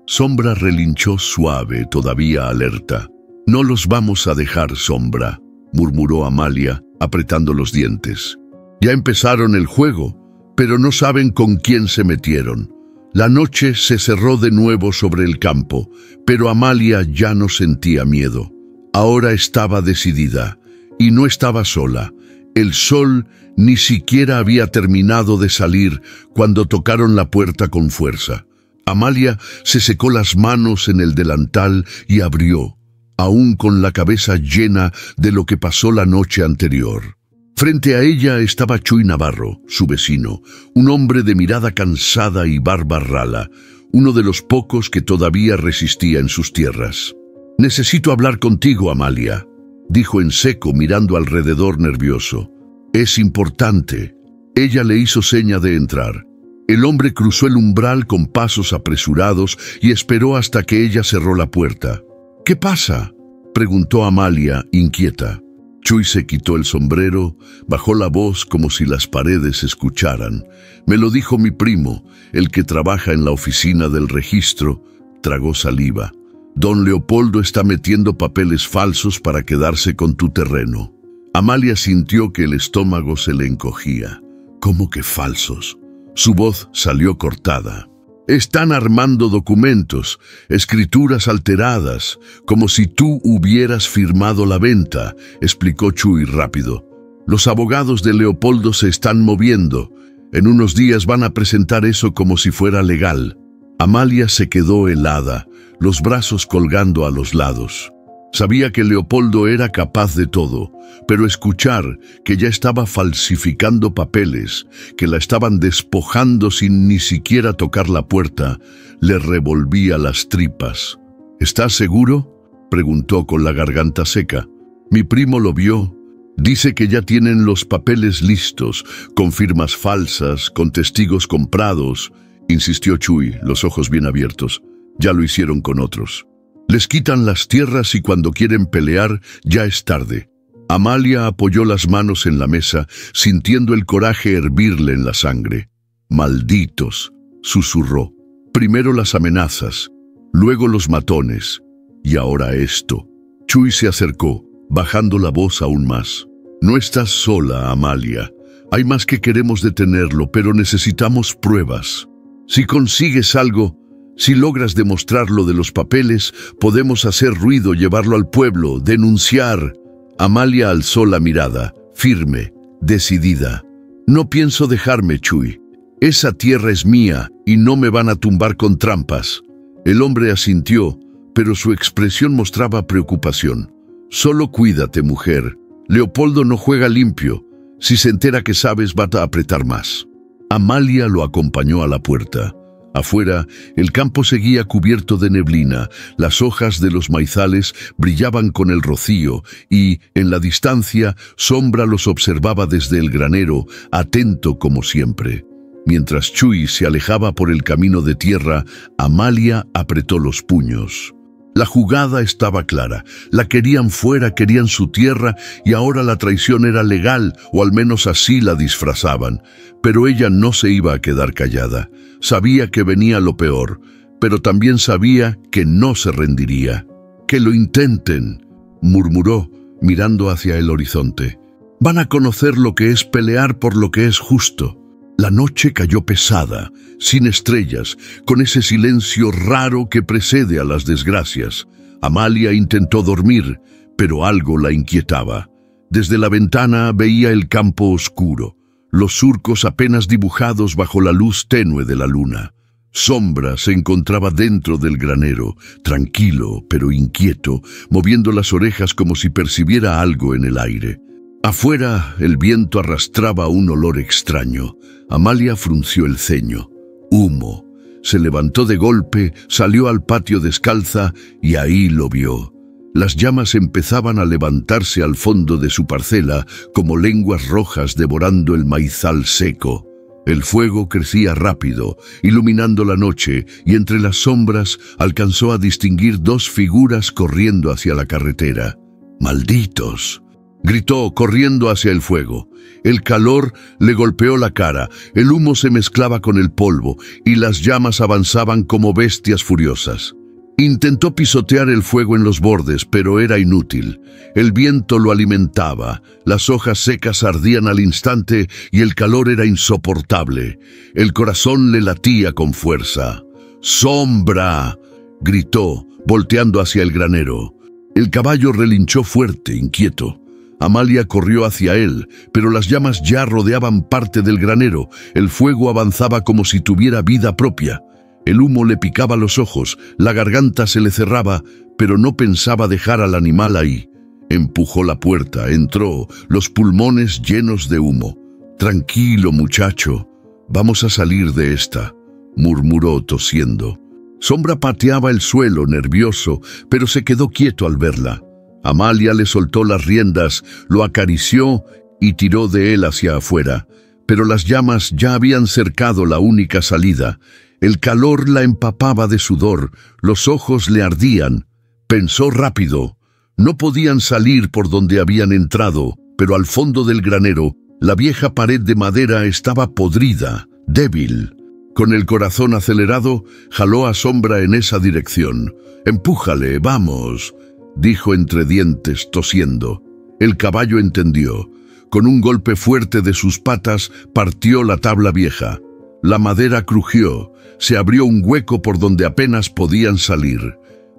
Sombra relinchó suave, todavía alerta. «No los vamos a dejar, Sombra», murmuró Amalia, apretando los dientes. «Ya empezaron el juego, pero no saben con quién se metieron». La noche se cerró de nuevo sobre el campo, pero Amalia ya no sentía miedo. Ahora estaba decidida, y no estaba sola. El sol ni siquiera había terminado de salir cuando tocaron la puerta con fuerza. Amalia se secó las manos en el delantal y abrió, aún con la cabeza llena de lo que pasó la noche anterior. Frente a ella estaba Chuy Navarro, su vecino, un hombre de mirada cansada y barba rala, uno de los pocos que todavía resistía en sus tierras. «Necesito hablar contigo, Amalia», dijo en seco, mirando alrededor nervioso. «Es importante». Ella le hizo seña de entrar. El hombre cruzó el umbral con pasos apresurados y esperó hasta que ella cerró la puerta. «¿Qué pasa?», preguntó Amalia, inquieta. Chuy se quitó el sombrero, bajó la voz como si las paredes escucharan. «Me lo dijo mi primo, el que trabaja en la oficina del registro». Tragó saliva. «Don Leopoldo está metiendo papeles falsos para quedarse con tu terreno». Amalia sintió que el estómago se le encogía. «¿Cómo que falsos?». Su voz salió cortada. «Están armando documentos, escrituras alteradas, como si tú hubieras firmado la venta», explicó Chuy rápido. «Los abogados de Leopoldo se están moviendo. En unos días van a presentar eso como si fuera legal». Amalia se quedó helada, los brazos colgando a los lados. Sabía que Leopoldo era capaz de todo, pero escuchar que ya estaba falsificando papeles, que la estaban despojando sin ni siquiera tocar la puerta, le revolvía las tripas. «¿Estás seguro?», preguntó con la garganta seca. «Mi primo lo vio. Dice que ya tienen los papeles listos, con firmas falsas, con testigos comprados», insistió Chuy, los ojos bien abiertos. «Ya lo hicieron con otros. Les quitan las tierras y cuando quieren pelear ya es tarde». Amalia apoyó las manos en la mesa, sintiendo el coraje hervirle en la sangre. «Malditos», susurró. «Primero las amenazas, luego los matones, y ahora esto». Chuy se acercó, bajando la voz aún más. «No estás sola, Amalia. Hay más que queremos detenerlo, pero necesitamos pruebas. Si consigues algo, si logras demostrar lo de los papeles, podemos hacer ruido, llevarlo al pueblo, denunciar». Amalia alzó la mirada, firme, decidida. «No pienso dejarme, Chuy. Esa tierra es mía y no me van a tumbar con trampas». El hombre asintió, pero su expresión mostraba preocupación. «Solo cuídate, mujer. Leopoldo no juega limpio. Si se entera que sabes, va a apretar más». Amalia lo acompañó a la puerta. Afuera, el campo seguía cubierto de neblina, las hojas de los maizales brillaban con el rocío y, en la distancia, Sombra los observaba desde el granero, atento como siempre. Mientras Chuy se alejaba por el camino de tierra, Amalia apretó los puños. La jugada estaba clara. La querían fuera, querían su tierra, y ahora la traición era legal, o al menos así la disfrazaban. Pero ella no se iba a quedar callada. Sabía que venía lo peor, pero también sabía que no se rendiría. «Que lo intenten», murmuró, mirando hacia el horizonte. «Van a conocer lo que es pelear por lo que es justo». La noche cayó pesada, sin estrellas, con ese silencio raro que precede a las desgracias. Amalia intentó dormir, pero algo la inquietaba. Desde la ventana veía el campo oscuro, los surcos apenas dibujados bajo la luz tenue de la luna. Sombra se encontraba dentro del granero, tranquilo pero inquieto, moviendo las orejas como si percibiera algo en el aire. Afuera, el viento arrastraba un olor extraño. Amalia frunció el ceño. Humo. Se levantó de golpe, salió al patio descalza y ahí lo vio. Las llamas empezaban a levantarse al fondo de su parcela como lenguas rojas devorando el maizal seco. El fuego crecía rápido, iluminando la noche, y entre las sombras alcanzó a distinguir dos figuras corriendo hacia la carretera. ¡Malditos!, gritó, corriendo hacia el fuego. El calor le golpeó la cara, el humo se mezclaba con el polvo, y las llamas avanzaban como bestias furiosas. Intentó pisotear el fuego en los bordes, pero era inútil. El viento lo alimentaba, las hojas secas ardían al instante y el calor era insoportable. El corazón le latía con fuerza. «¡Sombra!», gritó, volteando hacia el granero. El caballo relinchó fuerte, inquieto. Amalia corrió hacia él, pero las llamas ya rodeaban parte del granero. El fuego avanzaba como si tuviera vida propia. El humo le picaba los ojos, la garganta se le cerraba, pero no pensaba dejar al animal ahí. Empujó la puerta, entró, los pulmones llenos de humo. «Tranquilo, muchacho, vamos a salir de esta», murmuró tosiendo. Sombra pateaba el suelo, nervioso, pero se quedó quieto al verla. Amalia le soltó las riendas, lo acarició y tiró de él hacia afuera. Pero las llamas ya habían cercado la única salida. El calor la empapaba de sudor, los ojos le ardían. Pensó rápido. No podían salir por donde habían entrado, pero al fondo del granero, la vieja pared de madera estaba podrida, débil. Con el corazón acelerado, jaló a Sombra en esa dirección. «Empújale, vamos», dijo entre dientes, tosiendo. El caballo entendió. Con un golpe fuerte de sus patas, partió la tabla vieja. La madera crujió. Se abrió un hueco por donde apenas podían salir.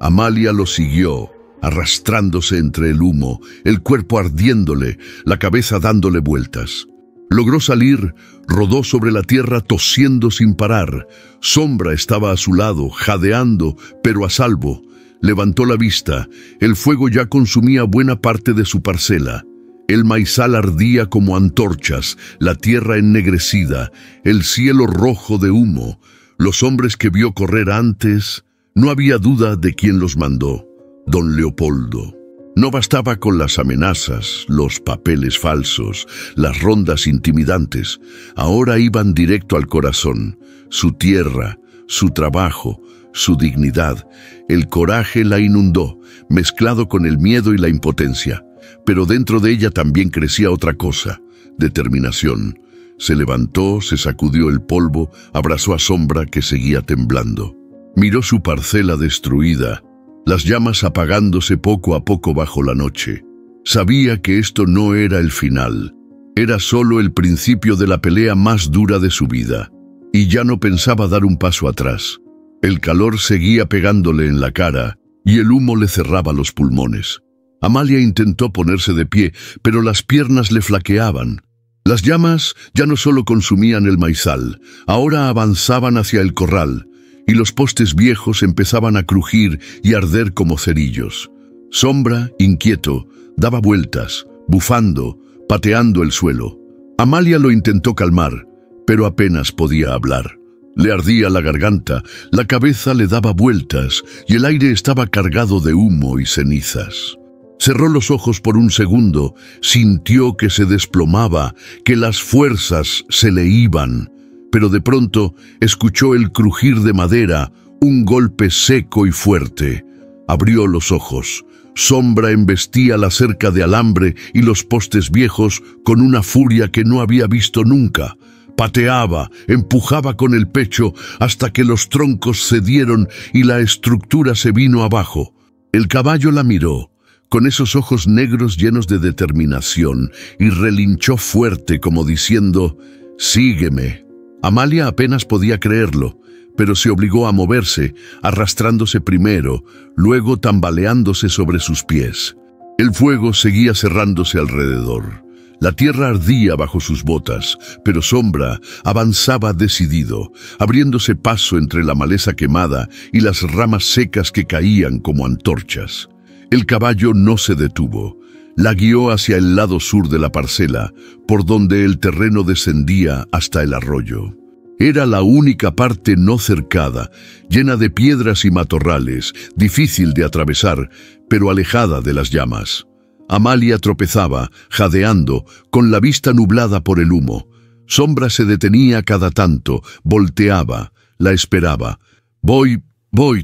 Amalia lo siguió, arrastrándose entre el humo, el cuerpo ardiéndole, la cabeza dándole vueltas. Logró salir, rodó sobre la tierra tosiendo sin parar. Sombra estaba a su lado, jadeando, pero a salvo. Levantó la vista. El fuego ya consumía buena parte de su parcela. El maizal ardía como antorchas, la tierra ennegrecida, el cielo rojo de humo. Los hombres que vio correr antes, no había duda de quién los mandó: don Leopoldo. No bastaba con las amenazas, los papeles falsos, las rondas intimidantes. Ahora iban directo al corazón. Su tierra, su trabajo, su dignidad. El coraje la inundó, mezclado con el miedo y la impotencia. Pero dentro de ella también crecía otra cosa: determinación. Se levantó, se sacudió el polvo, abrazó a Sombra, que seguía temblando. Miró su parcela destruida, las llamas apagándose poco a poco bajo la noche. Sabía que esto no era el final, era solo el principio de la pelea más dura de su vida. Y ya no pensaba dar un paso atrás. El calor seguía pegándole en la cara y el humo le cerraba los pulmones. Amalia intentó ponerse de pie, pero las piernas le flaqueaban. Las llamas ya no solo consumían el maizal, ahora avanzaban hacia el corral, y los postes viejos empezaban a crujir y arder como cerillos. Sombra, inquieto, daba vueltas, bufando, pateando el suelo. Amalia lo intentó calmar, pero apenas podía hablar. Le ardía la garganta, la cabeza le daba vueltas y el aire estaba cargado de humo y cenizas. Cerró los ojos por un segundo, sintió que se desplomaba, que las fuerzas se le iban, pero de pronto escuchó el crujir de madera, un golpe seco y fuerte. Abrió los ojos. Sombra embestía la cerca de alambre y los postes viejos con una furia que no había visto nunca. Pateaba, empujaba con el pecho hasta que los troncos cedieron y la estructura se vino abajo. El caballo la miró, con esos ojos negros llenos de determinación, y relinchó fuerte como diciendo: «Sígueme». Amalia apenas podía creerlo, pero se obligó a moverse, arrastrándose primero, luego tambaleándose sobre sus pies. El fuego seguía cerrándose alrededor. La tierra ardía bajo sus botas, pero Sombra avanzaba decidido, abriéndose paso entre la maleza quemada y las ramas secas que caían como antorchas. El caballo no se detuvo. La guió hacia el lado sur de la parcela, por donde el terreno descendía hasta el arroyo. Era la única parte no cercada, llena de piedras y matorrales, difícil de atravesar, pero alejada de las llamas. Amalia tropezaba, jadeando, con la vista nublada por el humo. Sombra se detenía cada tanto, volteaba, la esperaba. Voy,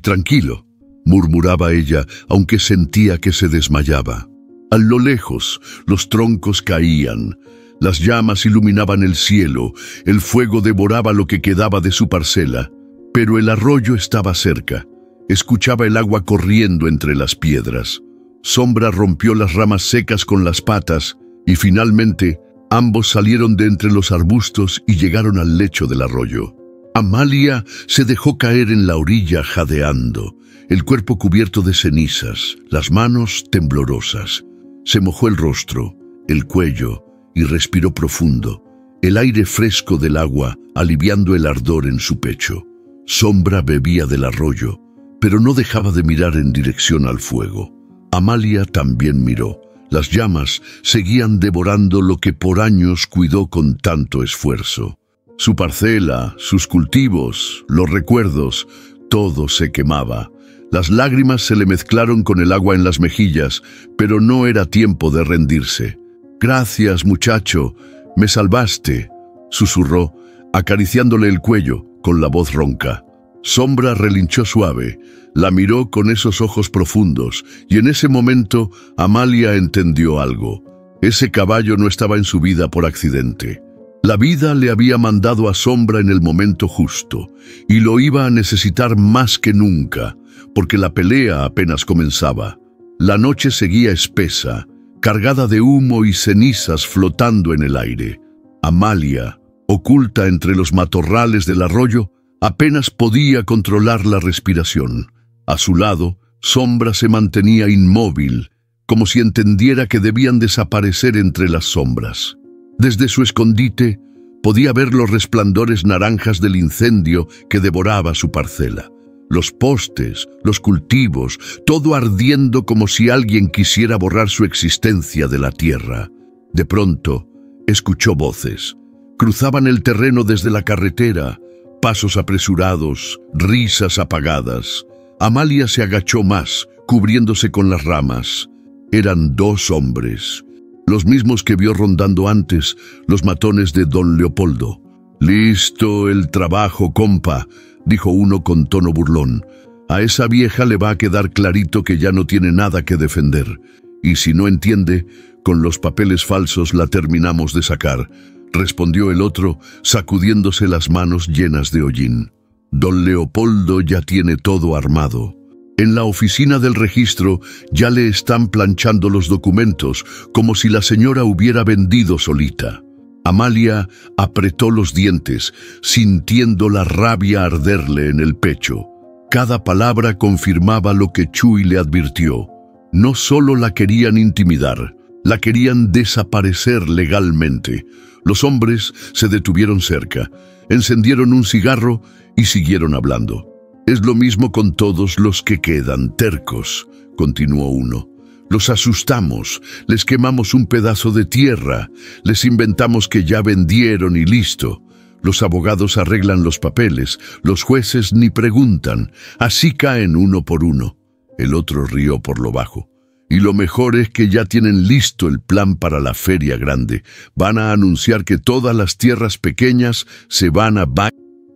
tranquilo», murmuraba ella, aunque sentía que se desmayaba. A lo lejos, los troncos caían. Las llamas iluminaban el cielo, el fuego devoraba lo que quedaba de su parcela. Pero el arroyo estaba cerca. Escuchaba el agua corriendo entre las piedras. Sombra rompió las ramas secas con las patas y finalmente ambos salieron de entre los arbustos y llegaron al lecho del arroyo. Amalia se dejó caer en la orilla jadeando, el cuerpo cubierto de cenizas, las manos temblorosas. Se mojó el rostro, el cuello y respiró profundo, el aire fresco del agua aliviando el ardor en su pecho. Sombra bebía del arroyo, pero no dejaba de mirar en dirección al fuego. Amalia también miró. Las llamas seguían devorando lo que por años cuidó con tanto esfuerzo. Su parcela, sus cultivos, los recuerdos, todo se quemaba. Las lágrimas se le mezclaron con el agua en las mejillas, pero no era tiempo de rendirse. «Gracias, muchacho, me salvaste», susurró, acariciándole el cuello con la voz ronca. Sombra relinchó suave, la miró con esos ojos profundos, y en ese momento Amalia entendió algo. Ese caballo no estaba en su vida por accidente. La vida le había mandado a Sombra en el momento justo, y lo iba a necesitar más que nunca, porque la pelea apenas comenzaba. La noche seguía espesa, cargada de humo y cenizas flotando en el aire. Amalia, oculta entre los matorrales del arroyo, apenas podía controlar la respiración. A su lado, Sombra se mantenía inmóvil, como si entendiera que debían desaparecer entre las sombras. Desde su escondite, podía ver los resplandores naranjas del incendio que devoraba su parcela. Los postes, los cultivos, todo ardiendo como si alguien quisiera borrar su existencia de la tierra. De pronto, escuchó voces. Cruzaban el terreno desde la carretera, pasos apresurados, risas apagadas. Amalia se agachó más, cubriéndose con las ramas. Eran dos hombres, los mismos que vio rondando antes los matones de don Leopoldo. «Listo el trabajo, compa», dijo uno con tono burlón. «A esa vieja le va a quedar clarito que ya no tiene nada que defender. Y si no entiende, con los papeles falsos la terminamos de sacar», respondió el otro, sacudiéndose las manos llenas de hollín. «Don Leopoldo ya tiene todo armado. En la oficina del registro ya le están planchando los documentos, como si la señora hubiera vendido solita». Amalia apretó los dientes, sintiendo la rabia arderle en el pecho. Cada palabra confirmaba lo que Chuy le advirtió. No solo la querían intimidar, la querían desaparecer legalmente. Los hombres se detuvieron cerca, encendieron un cigarro y siguieron hablando. «Es lo mismo con todos los que quedan tercos», continuó uno. «Los asustamos, les quemamos un pedazo de tierra, les inventamos que ya vendieron y listo. Los abogados arreglan los papeles, los jueces ni preguntan, así caen uno por uno». El otro rió por lo bajo. «Y lo mejor es que ya tienen listo el plan para la feria grande. Van a anunciar que todas las tierras pequeñas se van a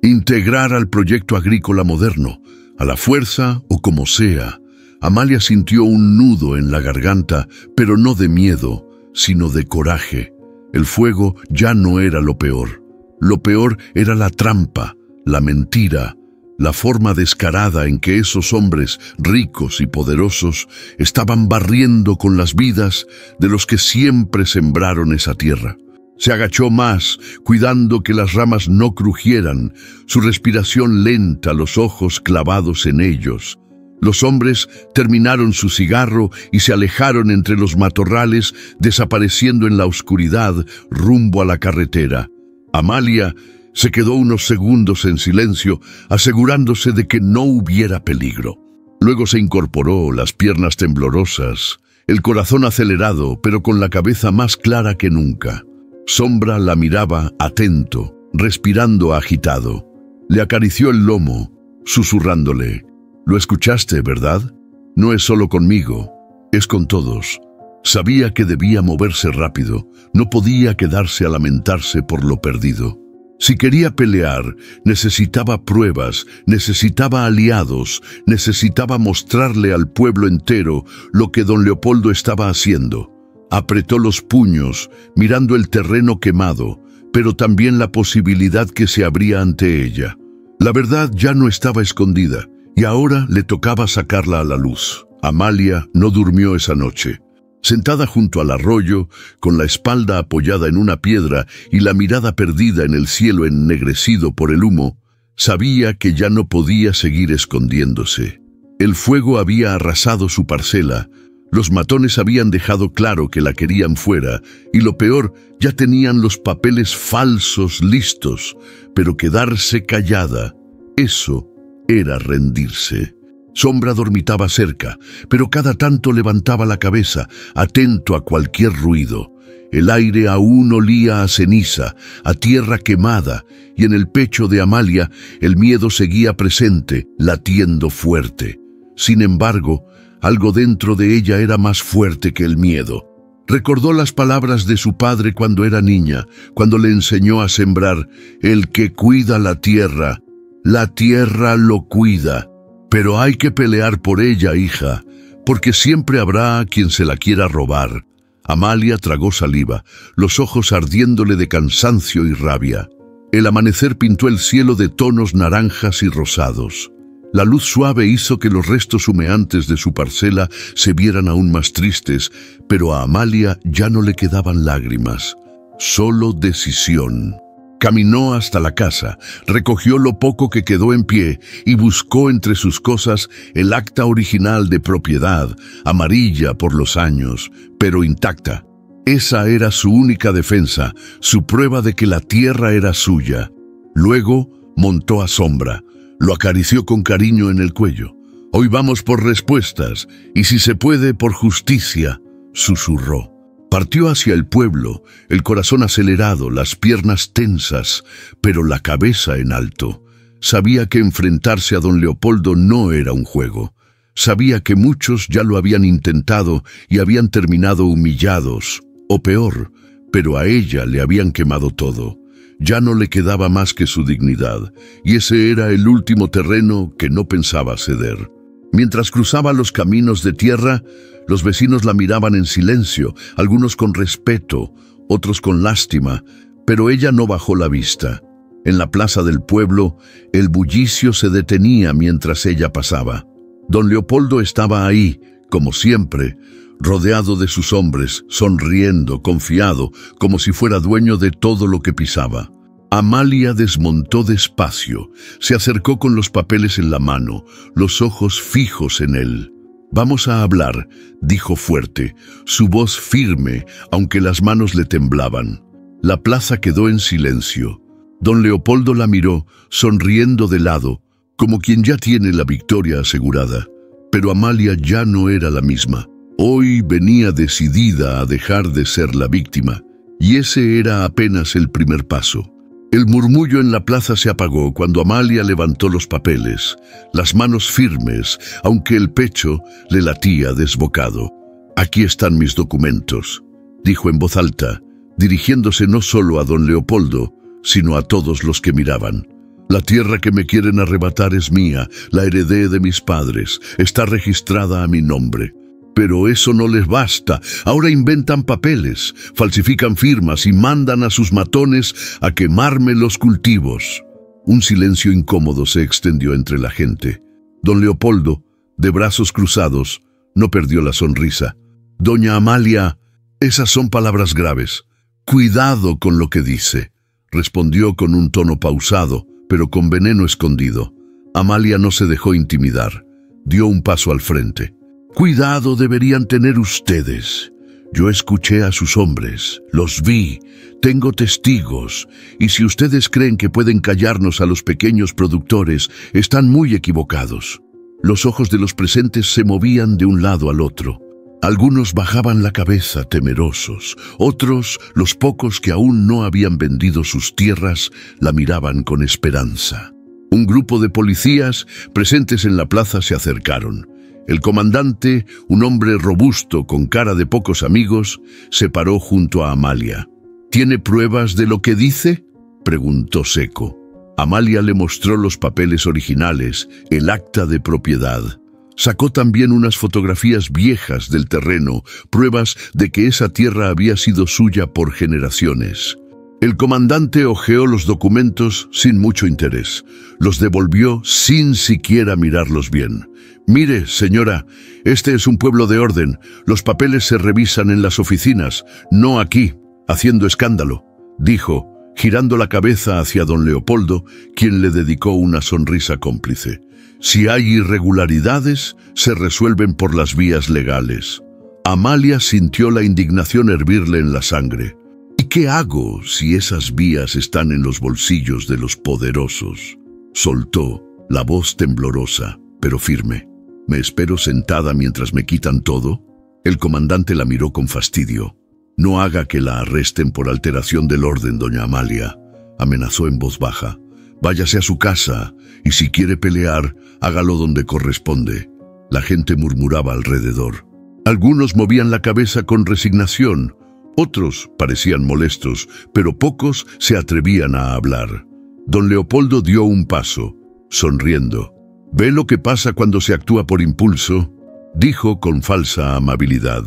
integrar al proyecto agrícola moderno, a la fuerza o como sea. Amalia sintió un nudo en la garganta, pero no de miedo, sino de coraje. El fuego ya no era lo peor. Lo peor era la trampa, la mentira, la forma descarada en que esos hombres ricos y poderosos estaban barriendo con las vidas de los que siempre sembraron esa tierra. Se agachó más, cuidando que las ramas no crujieran, su respiración lenta, los ojos clavados en ellos. Los hombres terminaron su cigarro y se alejaron entre los matorrales, desapareciendo en la oscuridad rumbo a la carretera. Amalia se quedó unos segundos en silencio, asegurándose de que no hubiera peligro. Luego se incorporó, las piernas temblorosas, el corazón acelerado, pero con la cabeza más clara que nunca. Sombra la miraba atento, respirando agitado. Le acarició el lomo, susurrándole: «Lo escuchaste, ¿verdad? No es solo conmigo, es con todos». Sabía que debía moverse rápido, no podía quedarse a lamentarse por lo perdido. Si quería pelear, necesitaba pruebas, necesitaba aliados, necesitaba mostrarle al pueblo entero lo que don Leopoldo estaba haciendo. Apretó los puños, mirando el terreno quemado, pero también la posibilidad que se abría ante ella. La verdad ya no estaba escondida, y ahora le tocaba sacarla a la luz. Amalia no durmió esa noche. Sentada junto al arroyo, con la espalda apoyada en una piedra y la mirada perdida en el cielo ennegrecido por el humo, sabía que ya no podía seguir escondiéndose. El fuego había arrasado su parcela, los matones habían dejado claro que la querían fuera, y lo peor, ya tenían los papeles falsos listos, pero quedarse callada, eso era rendirse. Sombra dormitaba cerca, pero cada tanto levantaba la cabeza, atento a cualquier ruido. El aire aún olía a ceniza, a tierra quemada, y en el pecho de Amalia el miedo seguía presente, latiendo fuerte. Sin embargo, algo dentro de ella era más fuerte que el miedo. Recordó las palabras de su padre cuando era niña, cuando le enseñó a sembrar: «El que cuida la tierra lo cuida». Pero hay que pelear por ella, hija, porque siempre habrá quien se la quiera robar. Amalia tragó saliva, los ojos ardiéndole de cansancio y rabia. El amanecer pintó el cielo de tonos naranjas y rosados. La luz suave hizo que los restos humeantes de su parcela se vieran aún más tristes, pero a Amalia ya no le quedaban lágrimas, solo decisión. Caminó hasta la casa, recogió lo poco que quedó en pie y buscó entre sus cosas el acta original de propiedad, amarilla por los años, pero intacta. Esa era su única defensa, su prueba de que la tierra era suya. Luego montó a Sombra, lo acarició con cariño en el cuello. «Hoy vamos por respuestas, y si se puede, por justicia», susurró. Partió hacia el pueblo, el corazón acelerado, las piernas tensas, pero la cabeza en alto. Sabía que enfrentarse a don Leopoldo no era un juego. Sabía que muchos ya lo habían intentado y habían terminado humillados, o peor, pero a ella le habían quemado todo. Ya no le quedaba más que su dignidad, y ese era el último terreno que no pensaba ceder. Mientras cruzaba los caminos de tierra, los vecinos la miraban en silencio, algunos con respeto, otros con lástima, pero ella no bajó la vista. En la plaza del pueblo, el bullicio se detenía mientras ella pasaba. Don Leopoldo estaba ahí, como siempre, rodeado de sus hombres, sonriendo, confiado, como si fuera dueño de todo lo que pisaba. Amalia desmontó despacio, se acercó con los papeles en la mano, los ojos fijos en él. «Vamos a hablar», dijo fuerte, su voz firme, aunque las manos le temblaban. La plaza quedó en silencio. Don Leopoldo la miró, sonriendo de lado, como quien ya tiene la victoria asegurada. Pero Amalia ya no era la misma. Hoy venía decidida a dejar de ser la víctima, y ese era apenas el primer paso. El murmullo en la plaza se apagó cuando Amalia levantó los papeles, las manos firmes, aunque el pecho le latía desbocado. «Aquí están mis documentos», dijo en voz alta, dirigiéndose no solo a don Leopoldo, sino a todos los que miraban. La tierra que me quieren arrebatar es mía, la heredé de mis padres, está registrada a mi nombre. Pero eso no les basta. Ahora inventan papeles, falsifican firmas y mandan a sus matones a quemarme los cultivos. Un silencio incómodo se extendió entre la gente. Don Leopoldo, de brazos cruzados, no perdió la sonrisa. Doña Amalia, esas son palabras graves. Cuidado con lo que dice, respondió con un tono pausado, pero con veneno escondido. Amalia no se dejó intimidar. Dio un paso al frente. Cuidado deberían tener ustedes. Yo escuché a sus hombres, los vi, tengo testigos, y si ustedes creen que pueden callarnos a los pequeños productores, están muy equivocados. Los ojos de los presentes se movían de un lado al otro. Algunos bajaban la cabeza temerosos, otros, los pocos que aún no habían vendido sus tierras, la miraban con esperanza. Un grupo de policías presentes en la plaza se acercaron. El comandante, un hombre robusto con cara de pocos amigos, se paró junto a Amalia. ¿Tiene pruebas de lo que dice?, preguntó seco. Amalia le mostró los papeles originales, el acta de propiedad. Sacó también unas fotografías viejas del terreno, pruebas de que esa tierra había sido suya por generaciones. El comandante hojeó los documentos sin mucho interés. Los devolvió sin siquiera mirarlos bien. Mire, señora, este es un pueblo de orden. Los papeles se revisan en las oficinas, no aquí, haciendo escándalo, dijo, girando la cabeza hacia don Leopoldo, quien le dedicó una sonrisa cómplice. Si hay irregularidades, se resuelven por las vías legales. Amalia sintió la indignación hervirle en la sangre. ¿Y qué hago si esas vías están en los bolsillos de los poderosos? Soltó, la voz temblorosa, pero firme. ¿Me espero sentada mientras me quitan todo? El comandante la miró con fastidio. No haga que la arresten por alteración del orden, doña Amalia, amenazó en voz baja. Váyase a su casa, y si quiere pelear, hágalo donde corresponde. La gente murmuraba alrededor. Algunos movían la cabeza con resignación, otros parecían molestos, pero pocos se atrevían a hablar. Don Leopoldo dio un paso, sonriendo. ¿Ve lo que pasa cuando se actúa por impulso?, dijo con falsa amabilidad.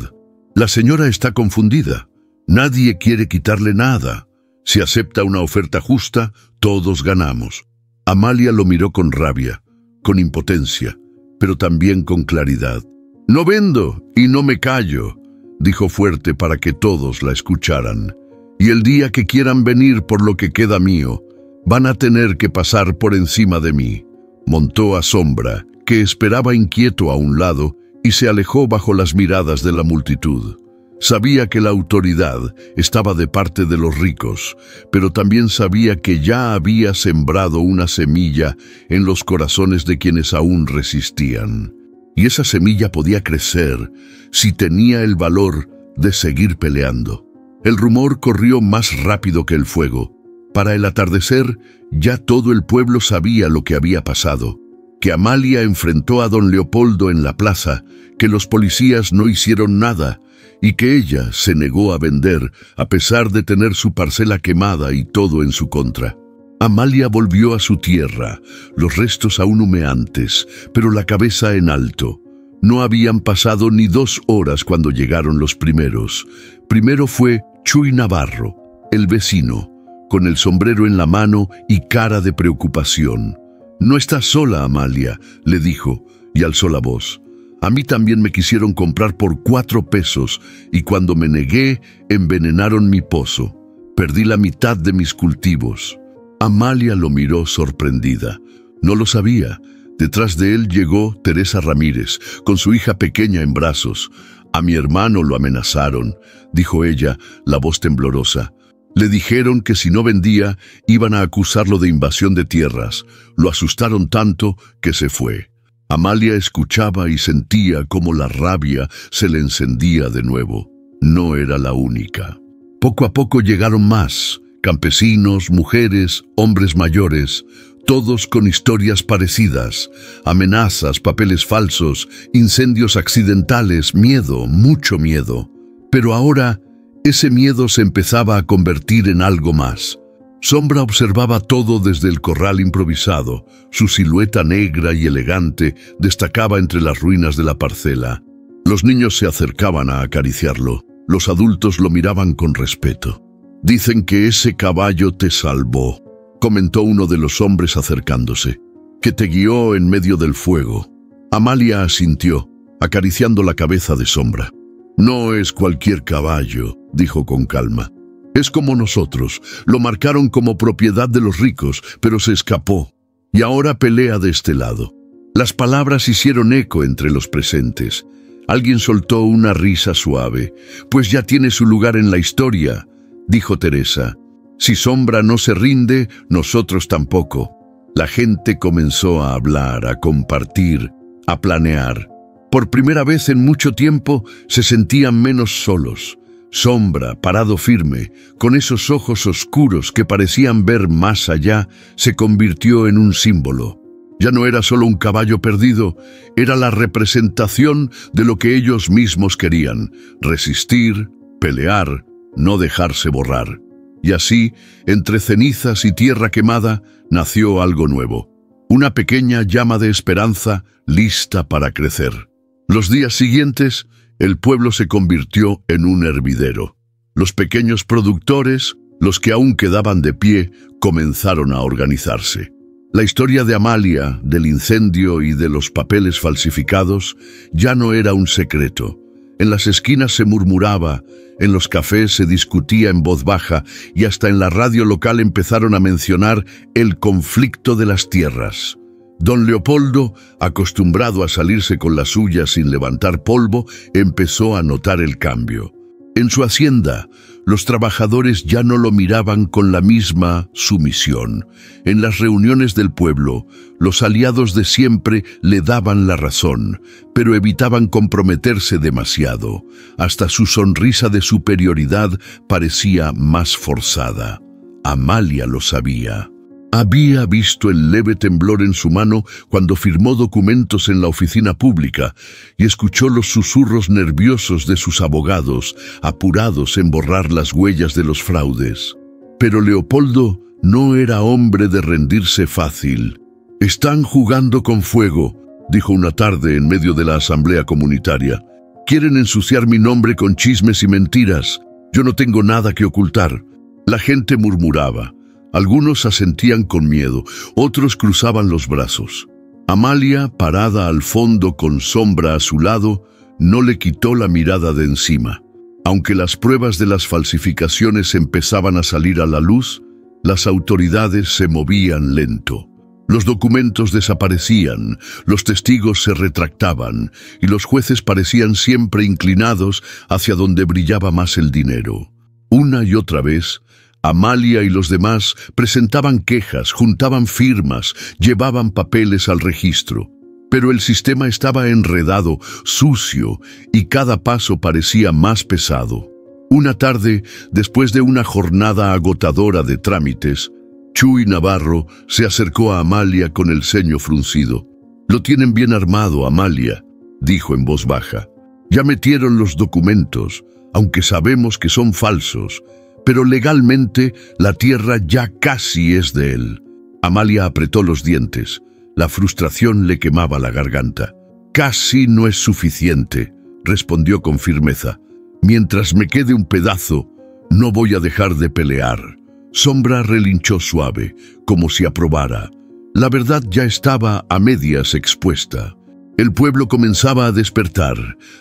La señora está confundida. Nadie quiere quitarle nada. Si acepta una oferta justa, todos ganamos. Amalia lo miró con rabia, con impotencia, pero también con claridad. No vendo y no me callo, dijo fuerte para que todos la escucharan. Y el día que quieran venir por lo que queda mío, van a tener que pasar por encima de mí. Montó a Sombra, que esperaba inquieto a un lado, y se alejó bajo las miradas de la multitud. Sabía que la autoridad estaba de parte de los ricos, pero también sabía que ya había sembrado una semilla en los corazones de quienes aún resistían. Y esa semilla podía crecer si tenía el valor de seguir peleando. El rumor corrió más rápido que el fuego. Para el atardecer, ya todo el pueblo sabía lo que había pasado, que Amalia enfrentó a don Leopoldo en la plaza, que los policías no hicieron nada y que ella se negó a vender a pesar de tener su parcela quemada y todo en su contra. Amalia volvió a su tierra, los restos aún humeantes, pero la cabeza en alto. No habían pasado ni 2 horas cuando llegaron los primeros. Primero fue Chuy Navarro, el vecino, con el sombrero en la mano y cara de preocupación. «No estás sola, Amalia», le dijo, y alzó la voz. «A mí también me quisieron comprar por 4 pesos, y cuando me negué, envenenaron mi pozo. Perdí la mitad de mis cultivos». Amalia lo miró sorprendida. No lo sabía. Detrás de él llegó Teresa Ramírez, con su hija pequeña en brazos. «A mi hermano lo amenazaron», dijo ella, la voz temblorosa. «Le dijeron que si no vendía, iban a acusarlo de invasión de tierras. Lo asustaron tanto que se fue». Amalia escuchaba y sentía cómo la rabia se le encendía de nuevo. No era la única. Poco a poco llegaron más, campesinos, mujeres, hombres mayores, todos con historias parecidas, amenazas, papeles falsos, incendios accidentales, miedo, mucho miedo. Pero ahora ese miedo se empezaba a convertir en algo más. Sombra observaba todo desde el corral improvisado. Su silueta negra y elegante destacaba entre las ruinas de la parcela. Los niños se acercaban a acariciarlo. Los adultos lo miraban con respeto. «Dicen que ese caballo te salvó», comentó uno de los hombres acercándose, «que te guió en medio del fuego». Amalia asintió, acariciando la cabeza de Sombra. «No es cualquier caballo», dijo con calma. «Es como nosotros, lo marcaron como propiedad de los ricos, pero se escapó, y ahora pelea de este lado». Las palabras hicieron eco entre los presentes. Alguien soltó una risa suave. «Pues ya tiene su lugar en la historia», dijo Teresa. «Si Sombra no se rinde, nosotros tampoco». La gente comenzó a hablar, a compartir, a planear. Por primera vez en mucho tiempo se sentían menos solos. Sombra, parado firme, con esos ojos oscuros que parecían ver más allá, se convirtió en un símbolo. Ya no era solo un caballo perdido, era la representación de lo que ellos mismos querían: resistir, pelear, no dejarse borrar. Y así, entre cenizas y tierra quemada, nació algo nuevo. Una pequeña llama de esperanza lista para crecer. Los días siguientes, el pueblo se convirtió en un hervidero. Los pequeños productores, los que aún quedaban de pie, comenzaron a organizarse. La historia de Amalia, del incendio y de los papeles falsificados ya no era un secreto. En las esquinas se murmuraba, en los cafés se discutía en voz baja y hasta en la radio local empezaron a mencionar el conflicto de las tierras. Don Leopoldo, acostumbrado a salirse con la suya sin levantar polvo, empezó a notar el cambio. En su hacienda, los trabajadores ya no lo miraban con la misma sumisión. En las reuniones del pueblo, los aliados de siempre le daban la razón, pero evitaban comprometerse demasiado. Hasta su sonrisa de superioridad parecía más forzada. Amalia lo sabía. Había visto el leve temblor en su mano cuando firmó documentos en la oficina pública y escuchó los susurros nerviosos de sus abogados, apurados en borrar las huellas de los fraudes. Pero Leopoldo no era hombre de rendirse fácil. «Están jugando con fuego», dijo una tarde en medio de la asamblea comunitaria. «Quieren ensuciar mi nombre con chismes y mentiras. Yo no tengo nada que ocultar». La gente murmuraba. Algunos asentían con miedo, otros cruzaban los brazos. Amalia, parada al fondo con Sombra a su lado, no le quitó la mirada de encima. Aunque las pruebas de las falsificaciones empezaban a salir a la luz, las autoridades se movían lento. Los documentos desaparecían, los testigos se retractaban y los jueces parecían siempre inclinados hacia donde brillaba más el dinero. Una y otra vez, Amalia y los demás presentaban quejas, juntaban firmas, llevaban papeles al registro. Pero el sistema estaba enredado, sucio, y cada paso parecía más pesado. Una tarde, después de una jornada agotadora de trámites, Chuy Navarro se acercó a Amalia con el ceño fruncido. «Lo tienen bien armado, Amalia», dijo en voz baja. «Ya metieron los documentos, aunque sabemos que son falsos. Pero legalmente la tierra ya casi es de él». Amalia apretó los dientes. La frustración le quemaba la garganta. «Casi no es suficiente», respondió con firmeza. «Mientras me quede un pedazo, no voy a dejar de pelear». Sombra relinchó suave, como si aprobara. La verdad ya estaba a medias expuesta. El pueblo comenzaba a despertar.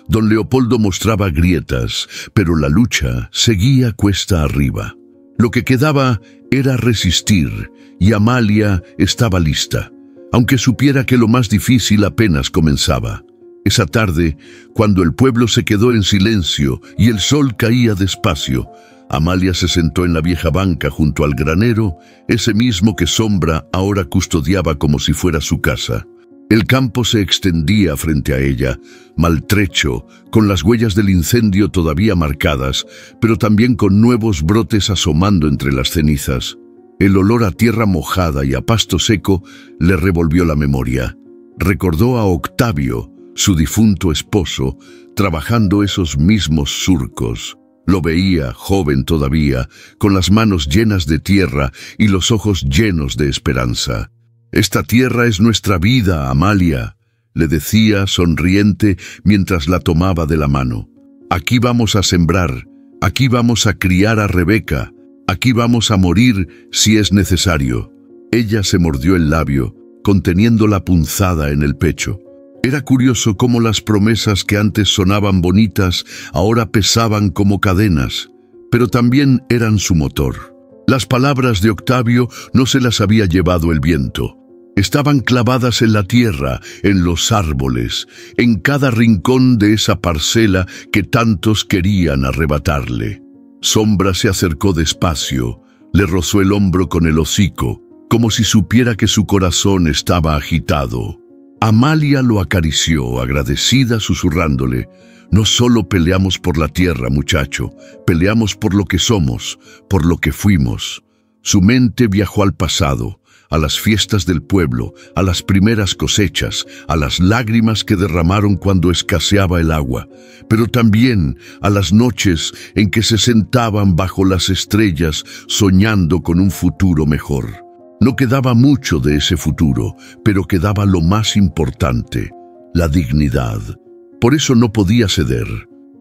Don Leopoldo mostraba grietas, pero la lucha seguía cuesta arriba. Lo que quedaba era resistir, y Amalia estaba lista, aunque supiera que lo más difícil apenas comenzaba. Esa tarde, cuando el pueblo se quedó en silencio y el sol caía despacio, Amalia se sentó en la vieja banca junto al granero, ese mismo que Sombra ahora custodiaba como si fuera su casa. El campo se extendía frente a ella, maltrecho, con las huellas del incendio todavía marcadas, pero también con nuevos brotes asomando entre las cenizas. El olor a tierra mojada y a pasto seco le revolvió la memoria. Recordó a Octavio, su difunto esposo, trabajando esos mismos surcos. Lo veía, joven todavía, con las manos llenas de tierra y los ojos llenos de esperanza. «Esta tierra es nuestra vida, Amalia», le decía sonriente mientras la tomaba de la mano. «Aquí vamos a sembrar, aquí vamos a criar a Rebeca, aquí vamos a morir si es necesario». Ella se mordió el labio, conteniendo la punzada en el pecho. Era curioso cómo las promesas que antes sonaban bonitas ahora pesaban como cadenas, pero también eran su motor. Las palabras de Octavio no se las había llevado el viento. Estaban clavadas en la tierra, en los árboles, en cada rincón de esa parcela que tantos querían arrebatarle. Sombra se acercó despacio, le rozó el hombro con el hocico, como si supiera que su corazón estaba agitado. Amalia lo acarició, agradecida, susurrándole: «No solo peleamos por la tierra, muchacho, peleamos por lo que somos, por lo que fuimos». Su mente viajó al pasado, a las fiestas del pueblo, a las primeras cosechas, a las lágrimas que derramaron cuando escaseaba el agua, pero también a las noches en que se sentaban bajo las estrellas soñando con un futuro mejor. No quedaba mucho de ese futuro, pero quedaba lo más importante: la dignidad. Por eso no podía ceder.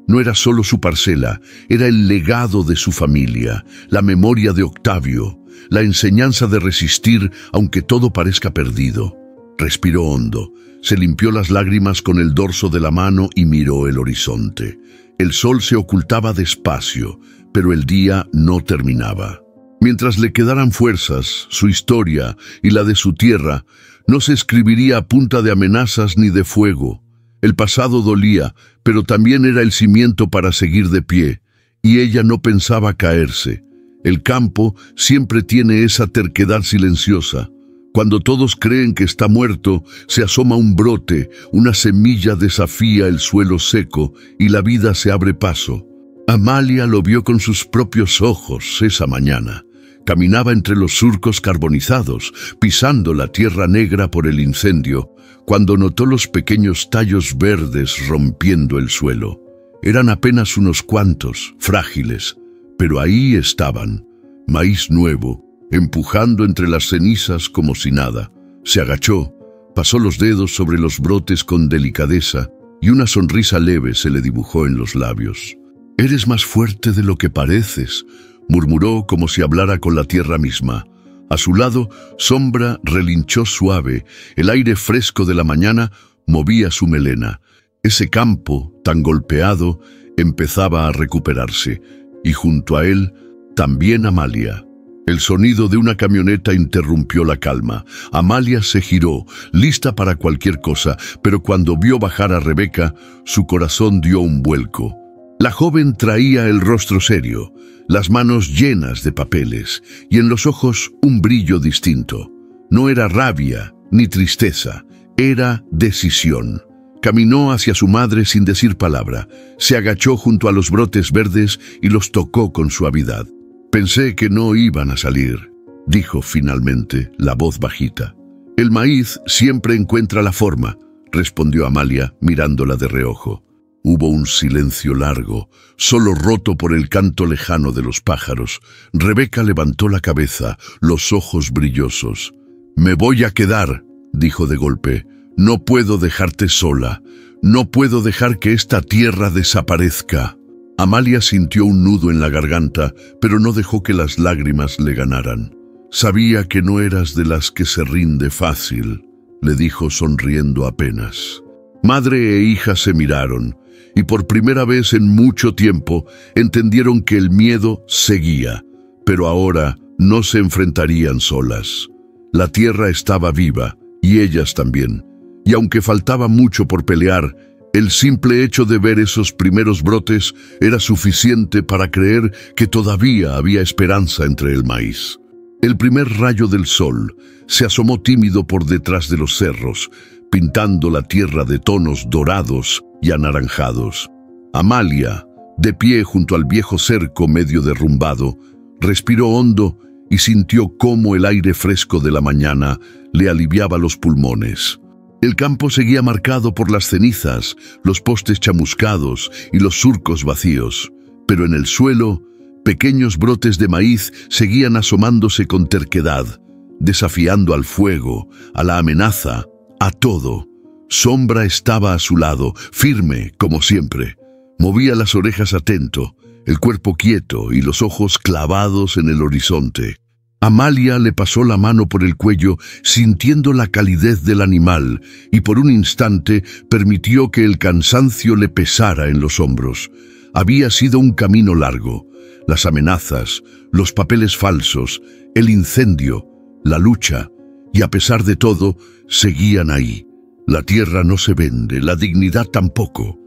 No era solo su parcela, era el legado de su familia, la memoria de Octavio, la enseñanza de resistir aunque todo parezca perdido. Respiró hondo, se limpió las lágrimas con el dorso de la mano y miró el horizonte. El sol se ocultaba despacio, pero el día no terminaba. Mientras le quedaran fuerzas, su historia y la de su tierra no se escribiría a punta de amenazas ni de fuego. El pasado dolía, pero también era el cimiento para seguir de pie, y ella no pensaba caerse. El campo siempre tiene esa terquedad silenciosa. Cuando todos creen que está muerto, se asoma un brote, una semilla desafía el suelo seco y la vida se abre paso. Amalia lo vio con sus propios ojos esa mañana. Caminaba entre los surcos carbonizados, pisando la tierra negra por el incendio, cuando notó los pequeños tallos verdes rompiendo el suelo. Eran apenas unos cuantos, frágiles, pero ahí estaban, maíz nuevo, empujando entre las cenizas como si nada. Se agachó, pasó los dedos sobre los brotes con delicadeza y una sonrisa leve se le dibujó en los labios. «Eres más fuerte de lo que pareces», murmuró como si hablara con la tierra misma. A su lado, Sombra relinchó suave. El aire fresco de la mañana movía su melena. Ese campo, tan golpeado, empezaba a recuperarse. Y junto a él, también Amalia. El sonido de una camioneta interrumpió la calma. Amalia se giró, lista para cualquier cosa, pero cuando vio bajar a Rebeca, su corazón dio un vuelco. La joven traía el rostro serio, las manos llenas de papeles y en los ojos un brillo distinto. No era rabia ni tristeza, era decisión. Caminó hacia su madre sin decir palabra, se agachó junto a los brotes verdes y los tocó con suavidad. «Pensé que no iban a salir», dijo finalmente, la voz bajita. «El maíz siempre encuentra la forma», respondió Amalia mirándola de reojo. Hubo un silencio largo, solo roto por el canto lejano de los pájaros. Rebeca levantó la cabeza, los ojos brillosos. «Me voy a quedar», dijo de golpe. «No puedo dejarte sola. No puedo dejar que esta tierra desaparezca». Amalia sintió un nudo en la garganta, pero no dejó que las lágrimas le ganaran. «Sabía que no eras de las que se rinde fácil», le dijo sonriendo apenas. Madre e hija se miraron, y por primera vez en mucho tiempo entendieron que el miedo seguía, pero ahora no se enfrentarían solas. La tierra estaba viva, y ellas también, y aunque faltaba mucho por pelear, el simple hecho de ver esos primeros brotes era suficiente para creer que todavía había esperanza entre el maíz. El primer rayo del sol se asomó tímido por detrás de los cerros, pintando la tierra de tonos dorados y anaranjados. Amalia, de pie junto al viejo cerco medio derrumbado, respiró hondo y sintió cómo el aire fresco de la mañana le aliviaba los pulmones. El campo seguía marcado por las cenizas, los postes chamuscados y los surcos vacíos, pero en el suelo, pequeños brotes de maíz seguían asomándose con terquedad, desafiando al fuego, a la amenaza, a todo. Sombra estaba a su lado, firme, como siempre. Movía las orejas atento, el cuerpo quieto y los ojos clavados en el horizonte. Amalia le pasó la mano por el cuello, sintiendo la calidez del animal, y por un instante permitió que el cansancio le pesara en los hombros. Había sido un camino largo. Las amenazas, los papeles falsos, el incendio, la lucha, y a pesar de todo, seguían ahí. La tierra no se vende, la dignidad tampoco.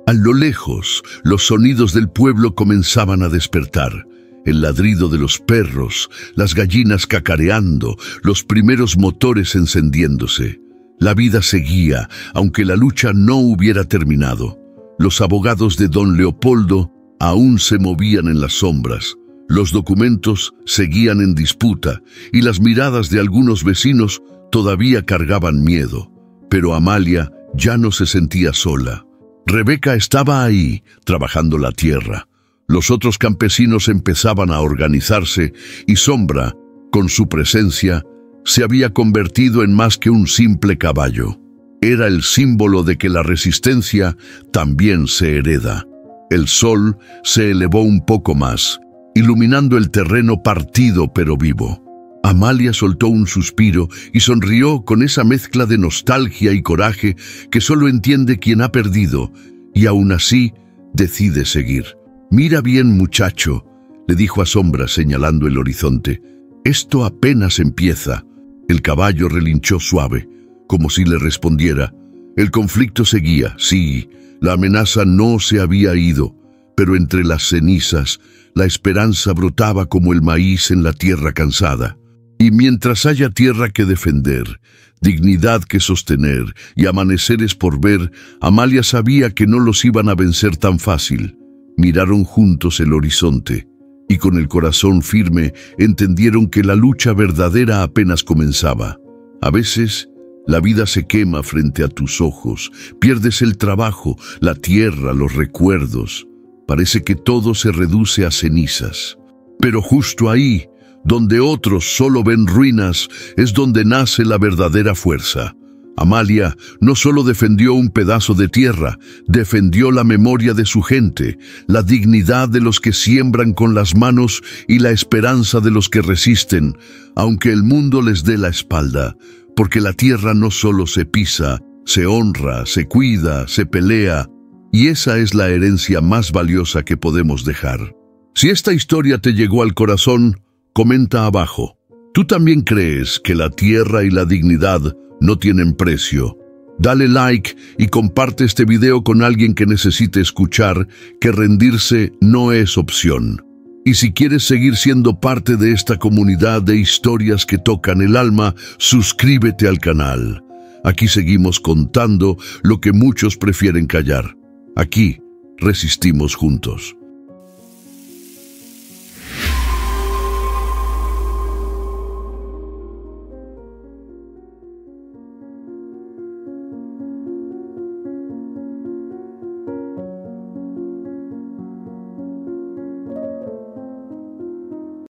A lo lejos, los sonidos del pueblo comenzaban a despertar. El ladrido de los perros, las gallinas cacareando, los primeros motores encendiéndose. La vida seguía, aunque la lucha no hubiera terminado. Los abogados de don Leopoldo aún se movían en las sombras. Los documentos seguían en disputa y las miradas de algunos vecinos todavía cargaban miedo. Pero Amalia ya no se sentía sola. Rebeca estaba ahí, trabajando la tierra. Los otros campesinos empezaban a organizarse y Sombra, con su presencia, se había convertido en más que un simple caballo. Era el símbolo de que la resistencia también se hereda. El sol se elevó un poco más, iluminando el terreno partido pero vivo. Amalia soltó un suspiro y sonrió con esa mezcla de nostalgia y coraje que solo entiende quien ha perdido, y aún así decide seguir. «Mira bien, muchacho», le dijo a Sombra señalando el horizonte. «Esto apenas empieza». El caballo relinchó suave, como si le respondiera. El conflicto seguía, sí, la amenaza no se había ido, pero entre las cenizas, la esperanza brotaba como el maíz en la tierra cansada. Y mientras haya tierra que defender, dignidad que sostener y amaneceres por ver, Amalia sabía que no los iban a vencer tan fácil. Miraron juntos el horizonte y con el corazón firme entendieron que la lucha verdadera apenas comenzaba. A veces, la vida se quema frente a tus ojos, pierdes el trabajo, la tierra, los recuerdos. Parece que todo se reduce a cenizas. Pero justo ahí, donde otros solo ven ruinas, es donde nace la verdadera fuerza. Amalia no solo defendió un pedazo de tierra, defendió la memoria de su gente, la dignidad de los que siembran con las manos y la esperanza de los que resisten, aunque el mundo les dé la espalda, porque la tierra no solo se pisa, se honra, se cuida, se pelea, y esa es la herencia más valiosa que podemos dejar. Si esta historia te llegó al corazón, comenta abajo. ¿Tú también crees que la tierra y la dignidad no tienen precio? Dale like y comparte este video con alguien que necesite escuchar que rendirse no es opción. Y si quieres seguir siendo parte de esta comunidad de historias que tocan el alma, suscríbete al canal. Aquí seguimos contando lo que muchos prefieren callar. Aquí resistimos juntos.